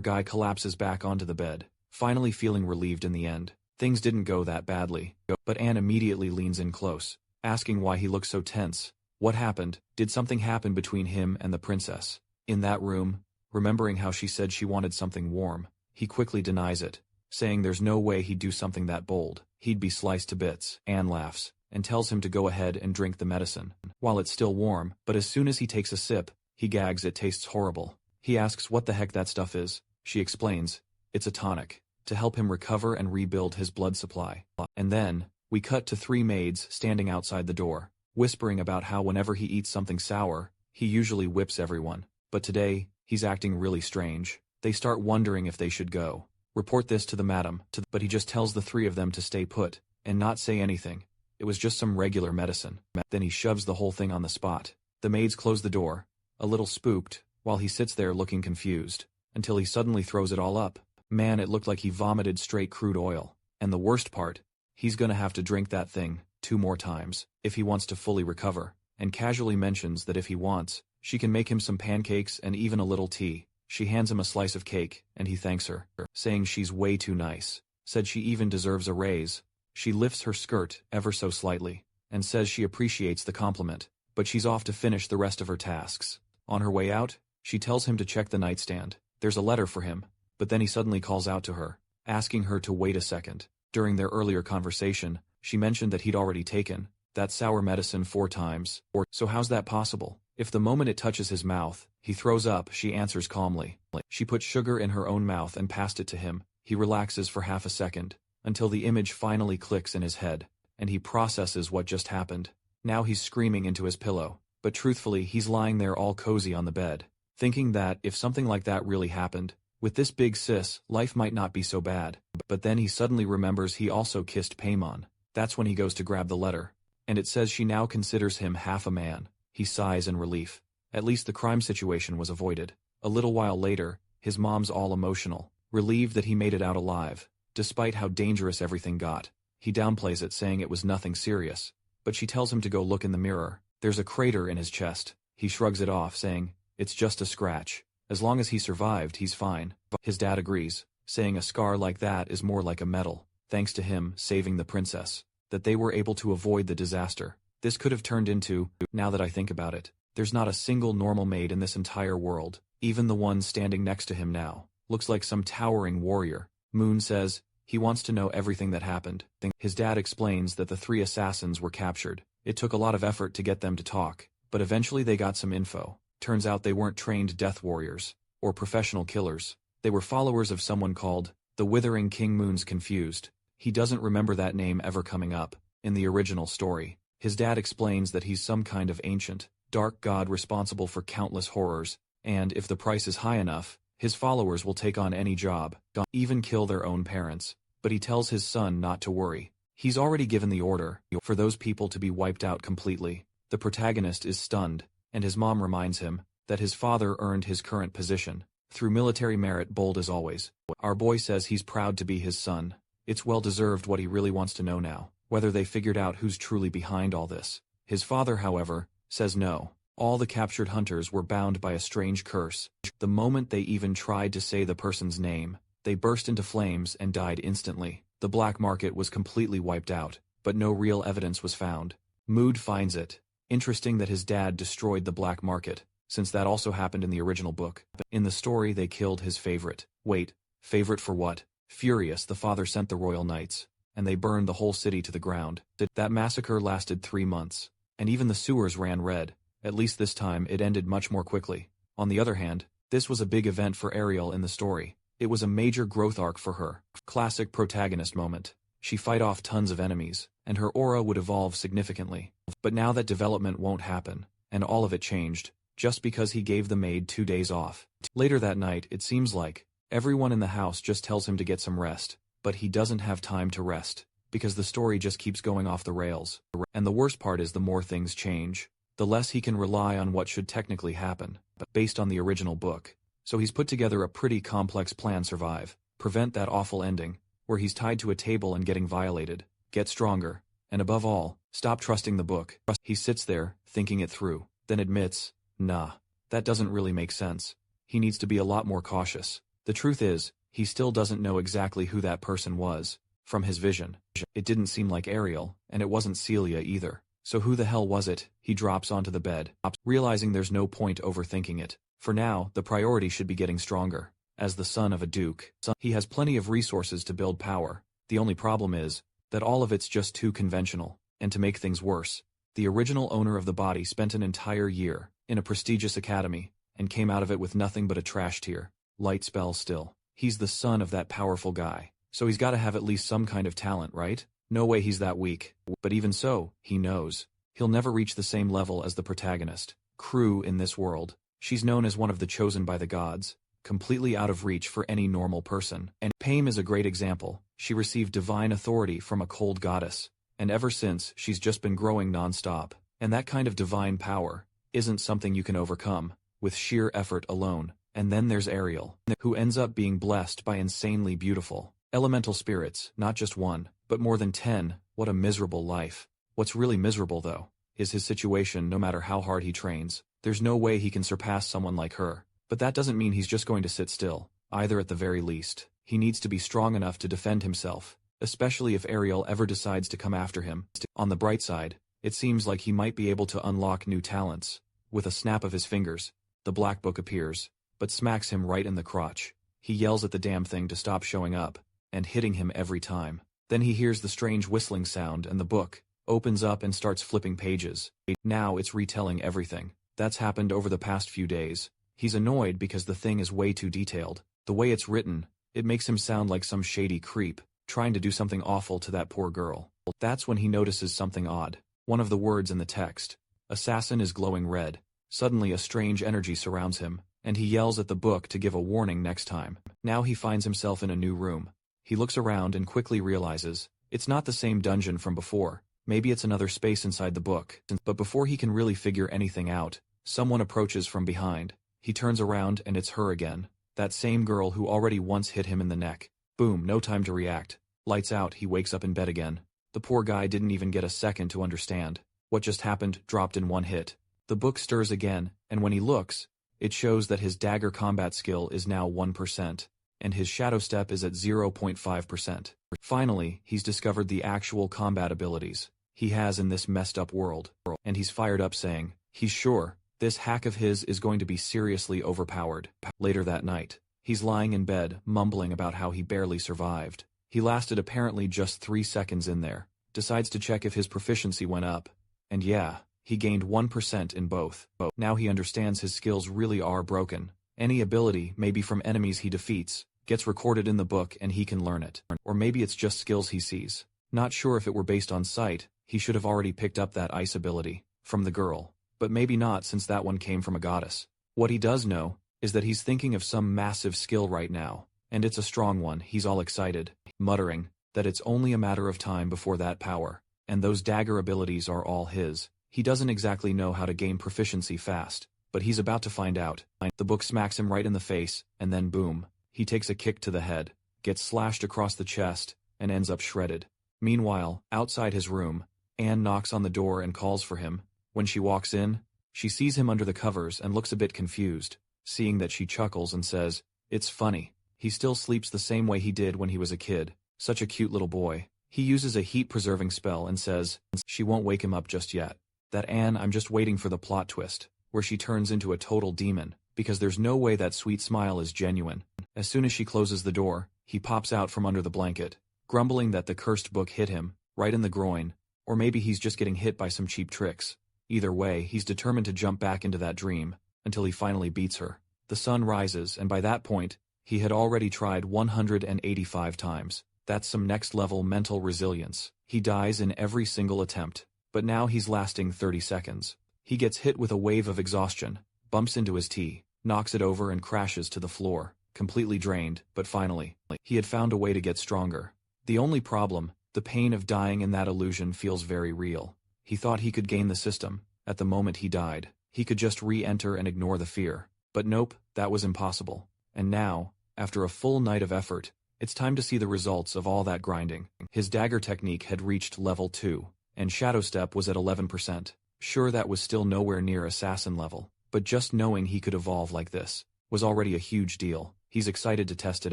guy collapses back onto the bed, finally feeling relieved in the end. Things didn't go that badly, but Anne immediately leans in close, asking why he looks so tense. What happened? Did something happen between him and the princess? In that room, remembering how she said she wanted something warm, he quickly denies it, saying there's no way he'd do something that bold. He'd be sliced to bits. Anne laughs and tells him to go ahead and drink the medicine while it's still warm, but as soon as he takes a sip, he gags. It tastes horrible. He asks what the heck that stuff is. She explains, it's a tonic, to help him recover and rebuild his blood supply. And then, we cut to 3 maids standing outside the door, whispering about how whenever he eats something sour, he usually whips everyone. But today, he's acting really strange. They start wondering if they should go report this to the madam, but he just tells the 3 of them to stay put and not say anything. It was just some regular medicine. Then he shoves the whole thing on the spot. The maids close the door, a little spooked, while he sits there looking confused, until he suddenly throws it all up. Man, it looked like he vomited straight crude oil. And the worst part, he's gonna have to drink that thing 2 more times if he wants to fully recover, and casually mentions that if he wants, she can make him some pancakes and even a little tea. She hands him a slice of cake, and he thanks her, saying she's way too nice. Said she even deserves a raise. She lifts her skirt ever so slightly, and says she appreciates the compliment, but she's off to finish the rest of her tasks. On her way out, she tells him to check the nightstand. There's a letter for him, but then he suddenly calls out to her, asking her to wait a second. During their earlier conversation, she mentioned that he'd already taken that sour medicine 4 times. So how's that possible? If the moment it touches his mouth, he throws up, she answers calmly. She put sugar in her own mouth and passed it to him. He relaxes for half a second, until the image finally clicks in his head, and he processes what just happened. Now he's screaming into his pillow, but truthfully he's lying there all cozy on the bed, thinking that if something like that really happened, with this big sis, life might not be so bad. But then he suddenly remembers he also kissed Paimon. That's when he goes to grab the letter, and it says she now considers him half a man. He sighs in relief. At least the crime situation was avoided. A little while later, his mom's all emotional, relieved that he made it out alive, despite how dangerous everything got. He downplays it, saying it was nothing serious, but she tells him to go look in the mirror. There's a crater in his chest. He shrugs it off, saying, it's just a scratch. As long as he survived, he's fine. His dad agrees, saying a scar like that is more like a medal, thanks to him saving the princess, that they were able to avoid the disaster. This could have turned into, now that I think about it, there's not a single normal maid in this entire world. Even the one standing next to him now looks like some towering warrior. Moon says he wants to know everything that happened. His dad explains that the 3 assassins were captured. It took a lot of effort to get them to talk, but eventually they got some info. Turns out they weren't trained death warriors or professional killers. They were followers of someone called the Withering King. Moon's confused. He doesn't remember that name ever coming up in the original story. His dad explains that he's some kind of ancient, dark god responsible for countless horrors, and if the price is high enough, his followers will take on any job, even kill their own parents. But he tells his son not to worry. He's already given the order for those people to be wiped out completely. The protagonist is stunned, and his mom reminds him that his father earned his current position through military merit. Bold as always. Our boy says he's proud to be his son. It's well deserved. What he really wants to know now, whether they figured out who's truly behind all this. His father, however, says no. All the captured hunters were bound by a strange curse. The moment they even tried to say the person's name, they burst into flames and died instantly. The black market was completely wiped out, but no real evidence was found. Mood finds it interesting that his dad destroyed the black market, since that also happened in the original book. In the story they killed his favorite. Wait, favorite for what? Furious, the father sent the royal knights, and they burned the whole city to the ground. That massacre lasted 3 months, and even the sewers ran red. At least this time it ended much more quickly. On the other hand, this was a big event for Ariel in the story. It was a major growth arc for her. Classic protagonist moment. She fight off tons of enemies, and her aura would evolve significantly. But now that development won't happen, and all of it changed, just because he gave the maid 2 days off. Later that night, it seems like everyone in the house just tells him to get some rest, but he doesn't have time to rest, because the story just keeps going off the rails. And the worst part is the more things change, the less he can rely on what should technically happen, based on the original book. So he's put together a pretty complex plan to survive, prevent that awful ending, where he's tied to a table and getting violated, get stronger, and above all, stop trusting the book. He sits there, thinking it through, then admits, nah, that doesn't really make sense. He needs to be a lot more cautious. The truth is, he still doesn't know exactly who that person was. From his vision, it didn't seem like Ariel, and it wasn't Celia either. So who the hell was it? He drops onto the bed, realizing there's no point overthinking it. For now, the priority should be getting stronger. As the son of a duke, he has plenty of resources to build power. The only problem is that all of it's just too conventional. And to make things worse, the original owner of the body spent an entire year in a prestigious academy and came out of it with nothing but a trash tier. Light spell still. He's the son of that powerful guy, so he's got to have at least some kind of talent, right? No way he's that weak. But even so, he knows he'll never reach the same level as the protagonist. Crew in this world. She's known as one of the chosen by the gods, completely out of reach for any normal person. And Pame is a great example. She received divine authority from a cold goddess, and ever since, she's just been growing non-stop. And that kind of divine power isn't something you can overcome with sheer effort alone. And then there's Ariel, who ends up being blessed by insanely beautiful elemental spirits, not just one, but more than 10. What a miserable life. What's really miserable, though, is his situation. No matter how hard he trains, there's no way he can surpass someone like her. But that doesn't mean he's just going to sit still, either. At the very least, he needs to be strong enough to defend himself, especially if Ariel ever decides to come after him. On the bright side, it seems like he might be able to unlock new talents. With a snap of his fingers, the black book appears, but smacks him right in the crotch. He yells at the damn thing to stop showing up, and hitting him every time. Then he hears the strange whistling sound and the book opens up and starts flipping pages. Now it's retelling everything that's happened over the past few days. He's annoyed because the thing is way too detailed. The way it's written, it makes him sound like some shady creep, trying to do something awful to that poor girl. That's when he notices something odd. One of the words in the text, assassin, is glowing red. Suddenly a strange energy surrounds him, and he yells at the book to give a warning next time. Now he finds himself in a new room. He looks around and quickly realizes it's not the same dungeon from before. Maybe it's another space inside the book. But before he can really figure anything out, someone approaches from behind. He turns around and it's her again. That same girl who already once hit him in the neck. Boom, no time to react. Lights out, he wakes up in bed again. The poor guy didn't even get a second to understand. What just happened dropped in one hit. The book stirs again, and when he looks, it shows that his dagger combat skill is now 1%, and his shadow step is at 0.5%. Finally, he's discovered the actual combat abilities he has in this messed up world, and he's fired up, saying he's sure this hack of his is going to be seriously overpowered. Later that night, he's lying in bed, mumbling about how he barely survived. He lasted apparently just 3 seconds in there, decides to check if his proficiency went up, and yeah, he gained 1% in both. Now he understands his skills really are broken. Any ability, maybe from enemies he defeats, gets recorded in the book and he can learn it. Or maybe it's just skills he sees. Not sure if it were based on sight, he should have already picked up that ice ability from the girl. But maybe not, since that one came from a goddess. What he does know is that he's thinking of some massive skill right now, and it's a strong one. He's all excited, muttering that it's only a matter of time before that power, and those dagger abilities are all his. He doesn't exactly know how to gain proficiency fast, but he's about to find out. The book smacks him right in the face, and then boom, he takes a kick to the head, gets slashed across the chest, and ends up shredded. Meanwhile, outside his room, Anne knocks on the door and calls for him. When she walks in, she sees him under the covers and looks a bit confused. Seeing that, she chuckles and says, "It's funny. He still sleeps the same way he did when he was a kid. Such a cute little boy." He uses a heat-preserving spell and says she won't wake him up just yet. That Anne, I'm just waiting for the plot twist, where she turns into a total demon, because there's no way that sweet smile is genuine. As soon as she closes the door, he pops out from under the blanket, grumbling that the cursed book hit him, right in the groin, or maybe he's just getting hit by some cheap tricks. Either way, he's determined to jump back into that dream, until he finally beats her. The sun rises, and by that point, He had already tried 185 times. That's some next-level mental resilience. He dies in every single attempt. But now he's lasting 30 seconds. He gets hit with a wave of exhaustion, bumps into his tea, knocks it over and crashes to the floor, completely drained, but finally, he had found a way to get stronger. The only problem, the pain of dying in that illusion feels very real. He thought he could gain the system. At the moment he died, he could just re-enter and ignore the fear. But nope, that was impossible. And now, after a full night of effort, it's time to see the results of all that grinding. His dagger technique had reached level 2, and Shadow Step was at 11%. Sure, that was still nowhere near assassin level, but just knowing he could evolve like this was already a huge deal. He's excited to test it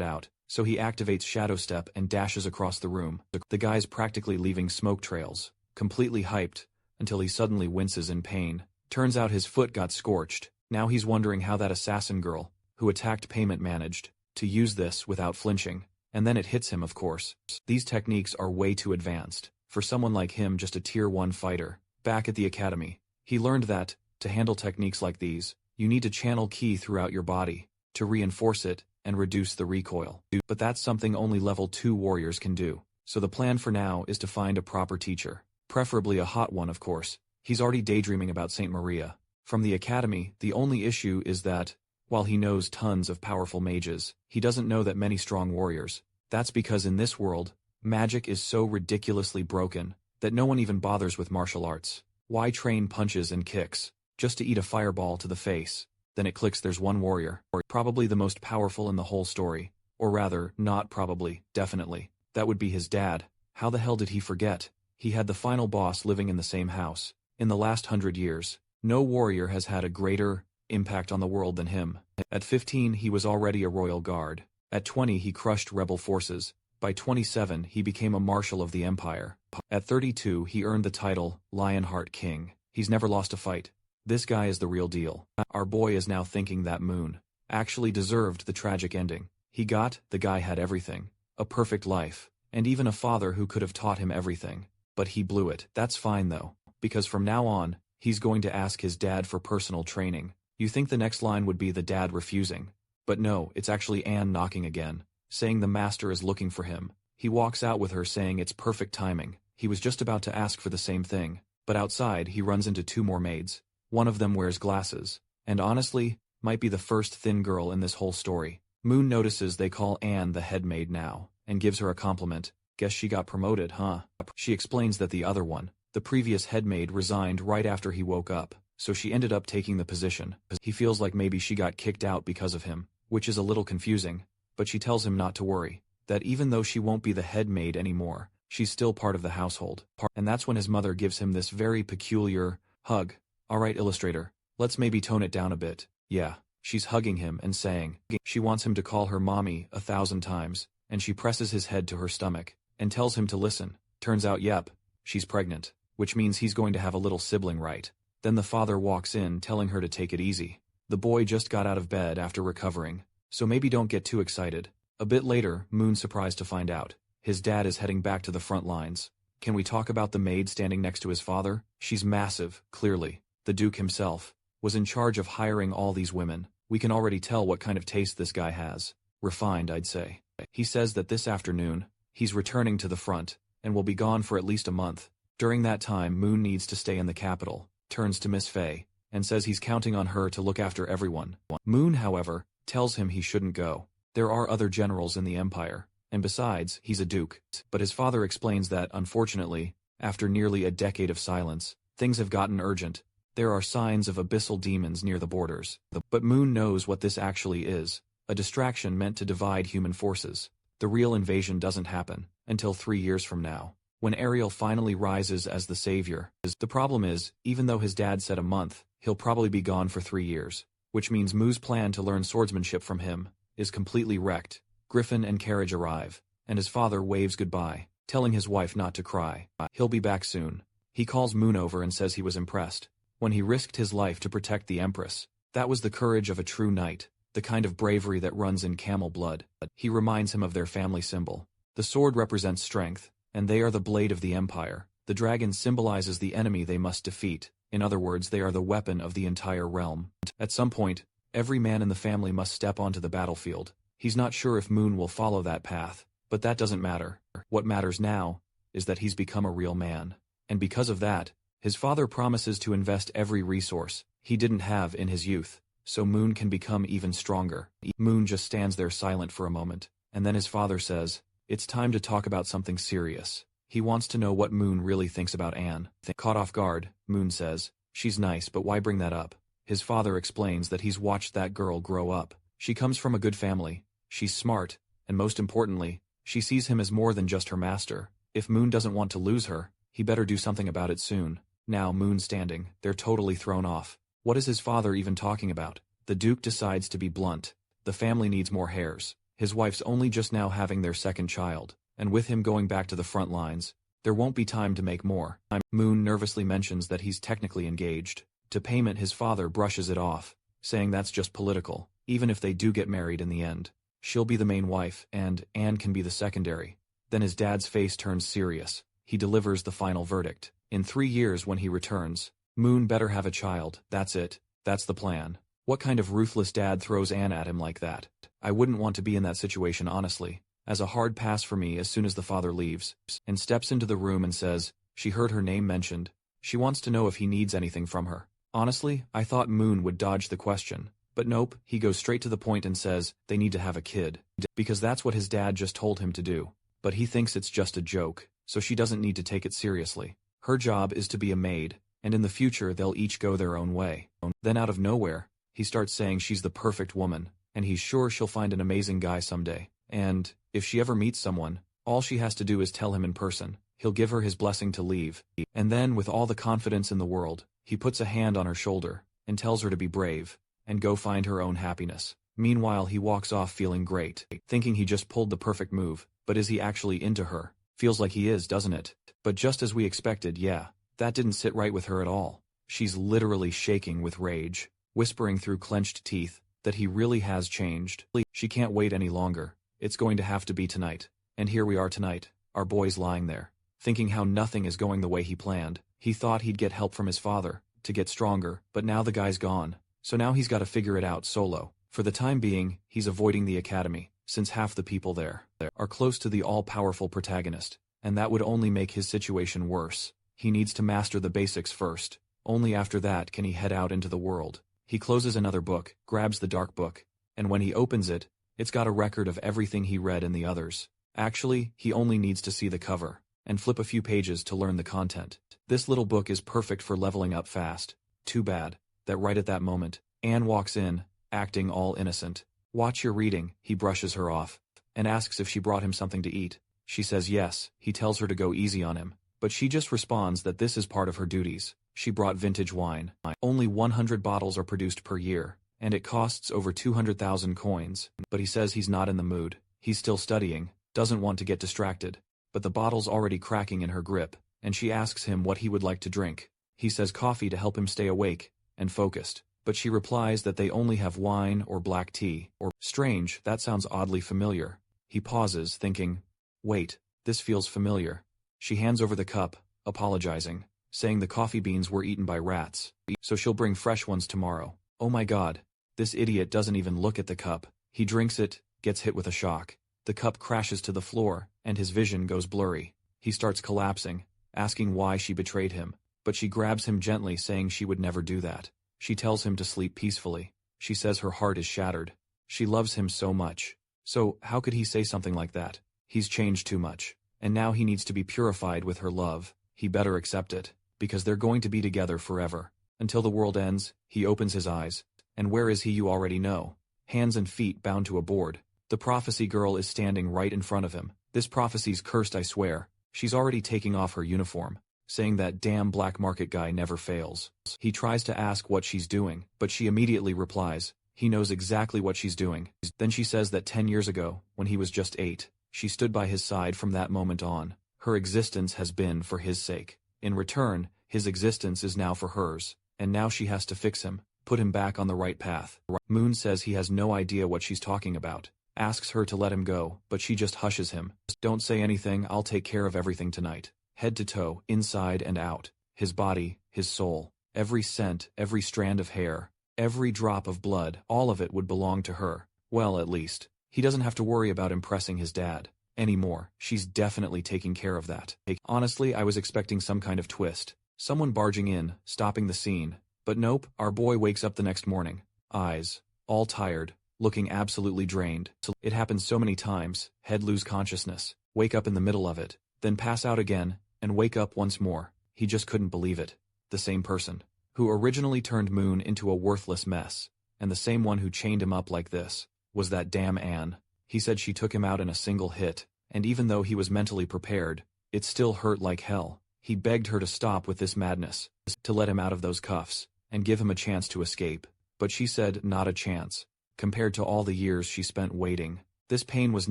out, so he activates Shadow Step and dashes across the room. The guy's practically leaving smoke trails, completely hyped, until he suddenly winces in pain. Turns out his foot got scorched. Now he's wondering how that assassin girl, who attacked Payment, managed to use this without flinching. And then it hits him, of course. These techniques are way too advanced for someone like him, just a tier 1 fighter. Back at the academy, he learned that, to handle techniques like these, you need to channel ki throughout your body, to reinforce it, and reduce the recoil. But that's something only level 2 warriors can do. So the plan for now is to find a proper teacher. Preferably a hot one, of course. He's already daydreaming about Saint Maria. From the academy, the only issue is that, while he knows tons of powerful mages, he doesn't know that many strong warriors. That's because in this world, magic is so ridiculously broken that no one even bothers with martial arts. Why train punches and kicks, just to eat a fireball to the face? Then it clicks, there's one warrior, or probably the most powerful in the whole story. Or rather, not probably, definitely. That would be his dad. How the hell did he forget? He had the final boss living in the same house. In the last 100 years, no warrior has had a greater impact on the world than him. At 15 he was already a royal guard. At 20 he crushed rebel forces. By 27 he became a marshal of the empire. At 32 he earned the title Lionheart King. He's never lost a fight. This guy is the real deal. Our boy is now thinking that Moon actually deserved the tragic ending. The guy had everything. A perfect life. And even a father who could have taught him everything. But he blew it. That's fine though, because from now on, he's going to ask his dad for personal training. You think the next line would be the dad refusing. But no, it's actually Anne knocking again, saying the master is looking for him. He walks out with her saying it's perfect timing. He was just about to ask for the same thing, but outside he runs into 2 more maids. One of them wears glasses, and honestly, might be the first thin girl in this whole story. Moon notices they call Anne the head maid now, and gives her a compliment. Guess she got promoted, huh? She explains that the other one, the previous head maid, resigned right after he woke up, so she ended up taking the position. He feels like maybe she got kicked out because of him, which is a little confusing, but she tells him not to worry, that even though she won't be the head maid anymore, she's still part of the household. And that's when his mother gives him this very peculiar hug. Alright, illustrator, let's maybe tone it down a bit. Yeah, she's hugging him and saying she wants him to call her mommy 1,000 times, and she presses his head to her stomach, and tells him to listen. Turns out, yep, she's pregnant, which means he's going to have a little sibling, right? Then the father walks in telling her to take it easy. The boy just got out of bed after recovering, so maybe don't get too excited. A bit later, Moon's surprised to find out his dad is heading back to the front lines. Can we talk about the maid standing next to his father? She's massive, clearly. The Duke himself was in charge of hiring all these women. We can already tell what kind of taste this guy has. Refined, I'd say. He says that this afternoon, he's returning to the front, and will be gone for at least a month. During that time, Moon needs to stay in the capital, turns to Miss Faye, and says he's counting on her to look after everyone. Moon, however, tells him he shouldn't go. There are other generals in the Empire, and besides, he's a duke. But his father explains that, unfortunately, after nearly a decade of silence, things have gotten urgent. There are signs of abyssal demons near the borders. But Moon knows what this actually is, a distraction meant to divide human forces. The real invasion doesn't happen until 3 years from now, when Ariel finally rises as the savior. The problem is, even though his dad said a month, he'll probably be gone for 3 years, which means Moo's plan to learn swordsmanship from him is completely wrecked. Griffin and Carriage arrive, and his father waves goodbye, telling his wife not to cry. He'll be back soon. He calls Moon over and says he was impressed when he risked his life to protect the Empress. That was the courage of a true knight, the kind of bravery that runs in camel blood. He reminds him of their family symbol. The sword represents strength, and they are the blade of the Empire. The dragon symbolizes the enemy they must defeat. In other words, they are the weapon of the entire realm. At some point, every man in the family must step onto the battlefield. He's not sure if Moon will follow that path, but that doesn't matter. What matters now is that he's become a real man. And because of that, his father promises to invest every resource he didn't have in his youth, so Moon can become even stronger. Moon just stands there silent for a moment, and then his father says, "It's time to talk about something serious." He wants to know what Moon really thinks about Anne. Caught off guard, Moon says, "She's nice, but why bring that up?" His father explains that he's watched that girl grow up. She comes from a good family, she's smart, and most importantly, she sees him as more than just her master. If Moon doesn't want to lose her, he better do something about it soon. Now Moon's standing, they're totally thrown off. What is his father even talking about? The Duke decides to be blunt. The family needs more heirs. His wife's only just now having their second child, and with him going back to the front lines, there won't be time to make more. Moon nervously mentions that he's technically engaged. To payment, his father brushes it off, saying that's just political. Even if they do get married in the end, she'll be the main wife, and Anne can be the secondary. Then his dad's face turns serious. He delivers the final verdict. In 3 years when he returns, Moon better have a child. That's it. That's the plan. What kind of ruthless dad throws Anne at him like that? I wouldn't want to be in that situation, honestly. As a hard pass for me as soon as the father leaves, and steps into the room and says, she heard her name mentioned. She wants to know if he needs anything from her. Honestly, I thought Moon would dodge the question. But nope, he goes straight to the point and says, they need to have a kid. Because that's what his dad just told him to do. But he thinks it's just a joke, so she doesn't need to take it seriously. Her job is to be a maid, and in the future they'll each go their own way. Then out of nowhere, he starts saying she's the perfect woman, and he's sure she'll find an amazing guy someday. And, if she ever meets someone, all she has to do is tell him in person. He'll give her his blessing to leave. And then, with all the confidence in the world, he puts a hand on her shoulder, and tells her to be brave, and go find her own happiness. Meanwhile he walks off feeling great, thinking he just pulled the perfect move. But is he actually into her? Feels like he is, doesn't it? But just as we expected, yeah, that didn't sit right with her at all. She's literally shaking with rage, whispering through clenched teeth that he really has changed. She can't wait any longer. It's going to have to be tonight. And here we are tonight, our boy's lying there, thinking how nothing is going the way he planned. He thought he'd get help from his father, to get stronger, but now the guy's gone. So now he's got to figure it out solo. For the time being, he's avoiding the academy, since half the people there are close to the all-powerful protagonist, and that would only make his situation worse. He needs to master the basics first. Only after that can he head out into the world. He closes another book, grabs the dark book, and when he opens it, it's got a record of everything he read in the others. Actually, he only needs to see the cover, and flip a few pages to learn the content. This little book is perfect for leveling up fast. Too bad that right at that moment, Anne walks in, acting all innocent. "Watch your reading," he brushes her off, and asks if she brought him something to eat. She says yes. He tells her to go easy on him, but she just responds that this is part of her duties. She brought vintage wine. Only 100 bottles are produced per year, and it costs over 200,000 coins. But he says he's not in the mood. He's still studying, doesn't want to get distracted. But the bottle's already cracking in her grip, and she asks him what he would like to drink. He says coffee to help him stay awake and focused. But she replies that they only have wine or black tea. Strange, that sounds oddly familiar. He pauses, thinking, wait, this feels familiar. She hands over the cup, apologizing, saying the coffee beans were eaten by rats, so she'll bring fresh ones tomorrow. Oh my god, this idiot doesn't even look at the cup. He drinks it, gets hit with a shock. The cup crashes to the floor, and his vision goes blurry. He starts collapsing, asking why she betrayed him, but she grabs him gently, saying she would never do that. She tells him to sleep peacefully. She says her heart is shattered. She loves him so much. So, how could he say something like that? He's changed too much. And now he needs to be purified with her love. He better accept it, because they're going to be together forever. Until the world ends, he opens his eyes. And where is he? You already know. Hands and feet bound to a board. The prophecy girl is standing right in front of him. This prophecy's cursed, I swear. She's already taking off her uniform, saying that damn black market guy never fails. He tries to ask what she's doing, but she immediately replies, he knows exactly what she's doing. Then she says that 10 years ago, when he was just 8, she stood by his side from that moment on. Her existence has been for his sake. In return, his existence is now for hers, and now she has to fix him, put him back on the right path. Moon says he has no idea what she's talking about, asks her to let him go, but she just hushes him. Don't say anything, I'll take care of everything tonight. Head to toe, inside and out, his body, his soul, every scent, every strand of hair, every drop of blood, all of it would belong to her. Well, at least, He doesn't have to worry about impressing his dad anymore. She's definitely taking care of that. Honestly, I was expecting some kind of twist. Someone barging in, stopping the scene. But nope, our boy wakes up the next morning. Eyes, all tired, looking absolutely drained. It happens so many times, head lose consciousness, wake up in the middle of it, then pass out again, and wake up once more. He just couldn't believe it. The same person who originally turned Moon into a worthless mess, and the same one who chained him up like this, was that damn Anne. He said she took him out in a single hit, and even though he was mentally prepared, it still hurt like hell. He begged her to stop with this madness, to let him out of those cuffs, and give him a chance to escape. But she said not a chance. Compared to all the years she spent waiting, this pain was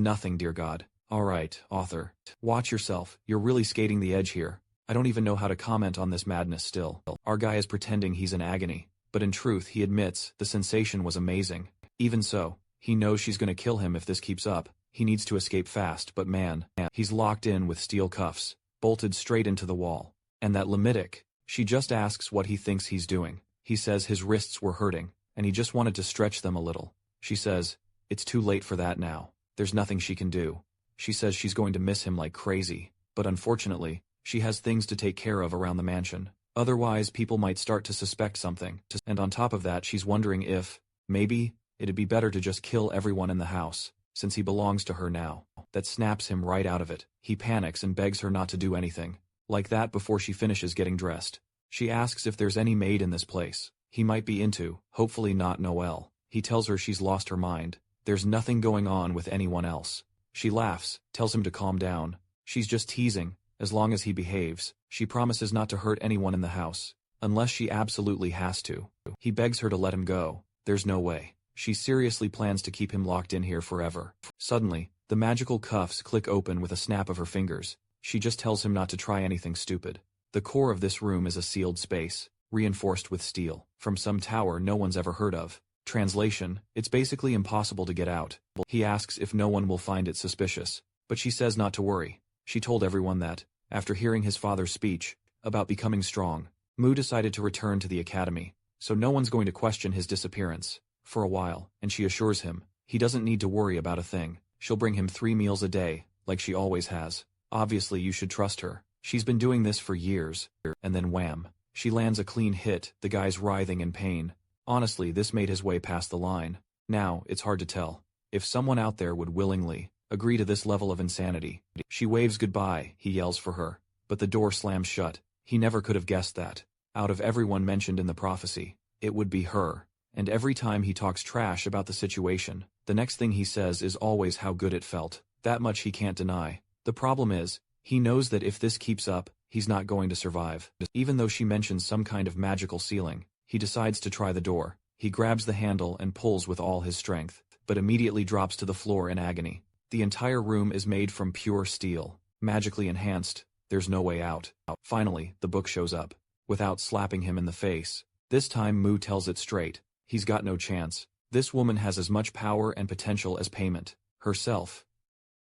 nothing, dear God. Alright, author. Watch yourself, you're really skating the edge here. I don't even know how to comment on this madness still. Our guy is pretending he's in agony, but in truth he admits the sensation was amazing. Even so, he knows she's gonna kill him if this keeps up. He needs to escape fast, but man, he's locked in with steel cuffs, bolted straight into the wall. And that Lamitic, she just asks what he thinks he's doing. He says his wrists were hurting, and he just wanted to stretch them a little. She says, it's too late for that now. There's nothing she can do. She says she's going to miss him like crazy, but unfortunately, she has things to take care of around the mansion. Otherwise, people might start to suspect something. And on top of that, she's wondering if, maybe, it'd be better to just kill everyone in the house, since he belongs to her now. That snaps him right out of it. He panics and begs her not to do anything like that before she finishes getting dressed. She asks if there's any maid in this place he might be into, hopefully not Noelle. He tells her she's lost her mind. There's nothing going on with anyone else. She laughs, tells him to calm down. She's just teasing. As long as he behaves, she promises not to hurt anyone in the house, unless she absolutely has to. He begs her to let him go. There's no way. She seriously plans to keep him locked in here forever. Suddenly, the magical cuffs click open with a snap of her fingers. She just tells him not to try anything stupid. The core of this room is a sealed space, reinforced with steel, from some tower no one's ever heard of. Translation, it's basically impossible to get out. He asks if no one will find it suspicious, but she says not to worry. She told everyone that, after hearing his father's speech about becoming strong, Mu decided to return to the academy, so no one's going to question his disappearance for a while, and she assures him he doesn't need to worry about a thing. She'll bring him 3 meals a day, like she always has. Obviously you should trust her. She's been doing this for years. And then wham, she lands a clean hit. The guy's writhing in pain. Honestly, this made his way past the line. Now, it's hard to tell if someone out there would willingly agree to this level of insanity. She waves goodbye, he yells for her, but the door slams shut. He never could have guessed that. Out of everyone mentioned in the prophecy, it would be her. And every time he talks trash about the situation, the next thing he says is always how good it felt. That much he can't deny. The problem is, he knows that if this keeps up, he's not going to survive. Even though she mentions some kind of magical ceiling, he decides to try the door. He grabs the handle and pulls with all his strength, but immediately drops to the floor in agony. The entire room is made from pure steel, magically enhanced. There's no way out. Finally, the book shows up. Without slapping him in the face, this time Mu tells it straight. He's got no chance. This woman has as much power and potential as Payment herself.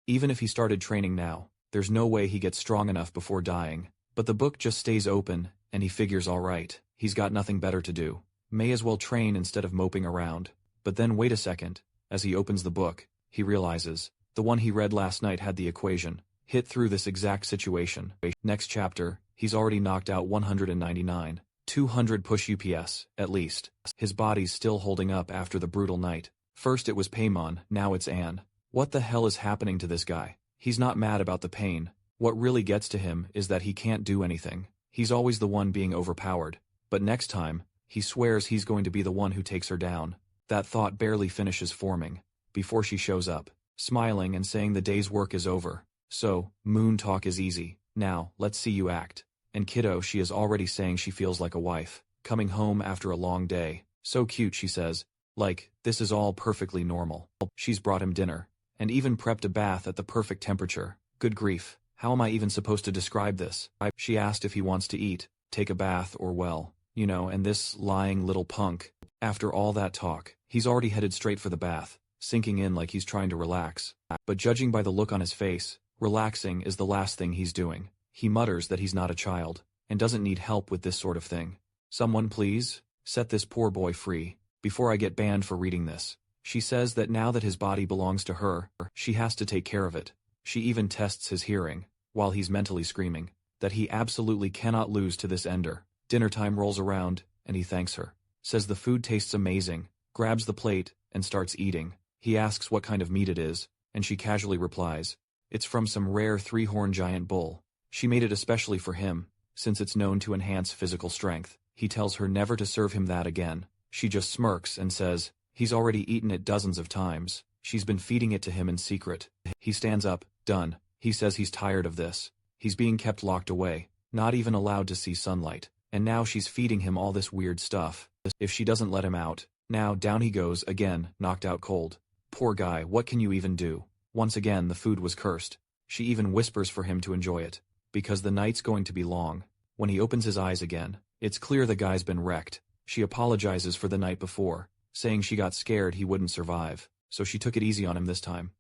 Even if he started training now, there's no way he gets strong enough before dying. But the book just stays open, and he figures alright, he's got nothing better to do. May as well train instead of moping around. But then wait a second. As he opens the book, he realizes, the one he read last night had the equation, hit through this exact situation. Next chapter, he's already knocked out 199. 200 push UPS, at least. His body's still holding up after the brutal night. First it was Paimon, now it's Anne. What the hell is happening to this guy? He's not mad about the pain. What really gets to him is that he can't do anything. He's always the one being overpowered. But next time, he swears he's going to be the one who takes her down. That thought barely finishes forming before she shows up, smiling and saying the day's work is over. So, Moon talk is easy. Now, let's see you act. And kiddo, she is already saying she feels like a wife, coming home after a long day. So cute, she says. Like, this is all perfectly normal. She's brought him dinner, and even prepped a bath at the perfect temperature. Good grief, how am I even supposed to describe this? She asked if he wants to eat, take a bath, or well, you know, and this lying little punk. After all that talk, he's already headed straight for the bath, sinking in like he's trying to relax. But judging by the look on his face, relaxing is the last thing he's doing. He mutters that he's not a child, and doesn't need help with this sort of thing. Someone please, set this poor boy free, before I get banned for reading this. She says that now that his body belongs to her, she has to take care of it. She even tests his hearing, while he's mentally screaming, that he absolutely cannot lose to this ender. Dinner time rolls around, and he thanks her. Says the food tastes amazing, grabs the plate, and starts eating. He asks what kind of meat it is, and she casually replies, "It's from some rare three-horned giant bull. She made it especially for him, since it's known to enhance physical strength." He tells her never to serve him that again. She just smirks and says, he's already eaten it dozens of times. She's been feeding it to him in secret. He stands up, done. He says he's tired of this. He's being kept locked away, not even allowed to see sunlight. And now she's feeding him all this weird stuff. If she doesn't let him out, now down he goes again, knocked out cold. Poor guy, what can you even do? Once again the food was cursed. She even whispers for him to enjoy it, because the night's going to be long. When he opens his eyes again, it's clear the guy's been wrecked. She apologizes for the night before, saying she got scared he wouldn't survive, so she took it easy on him this time.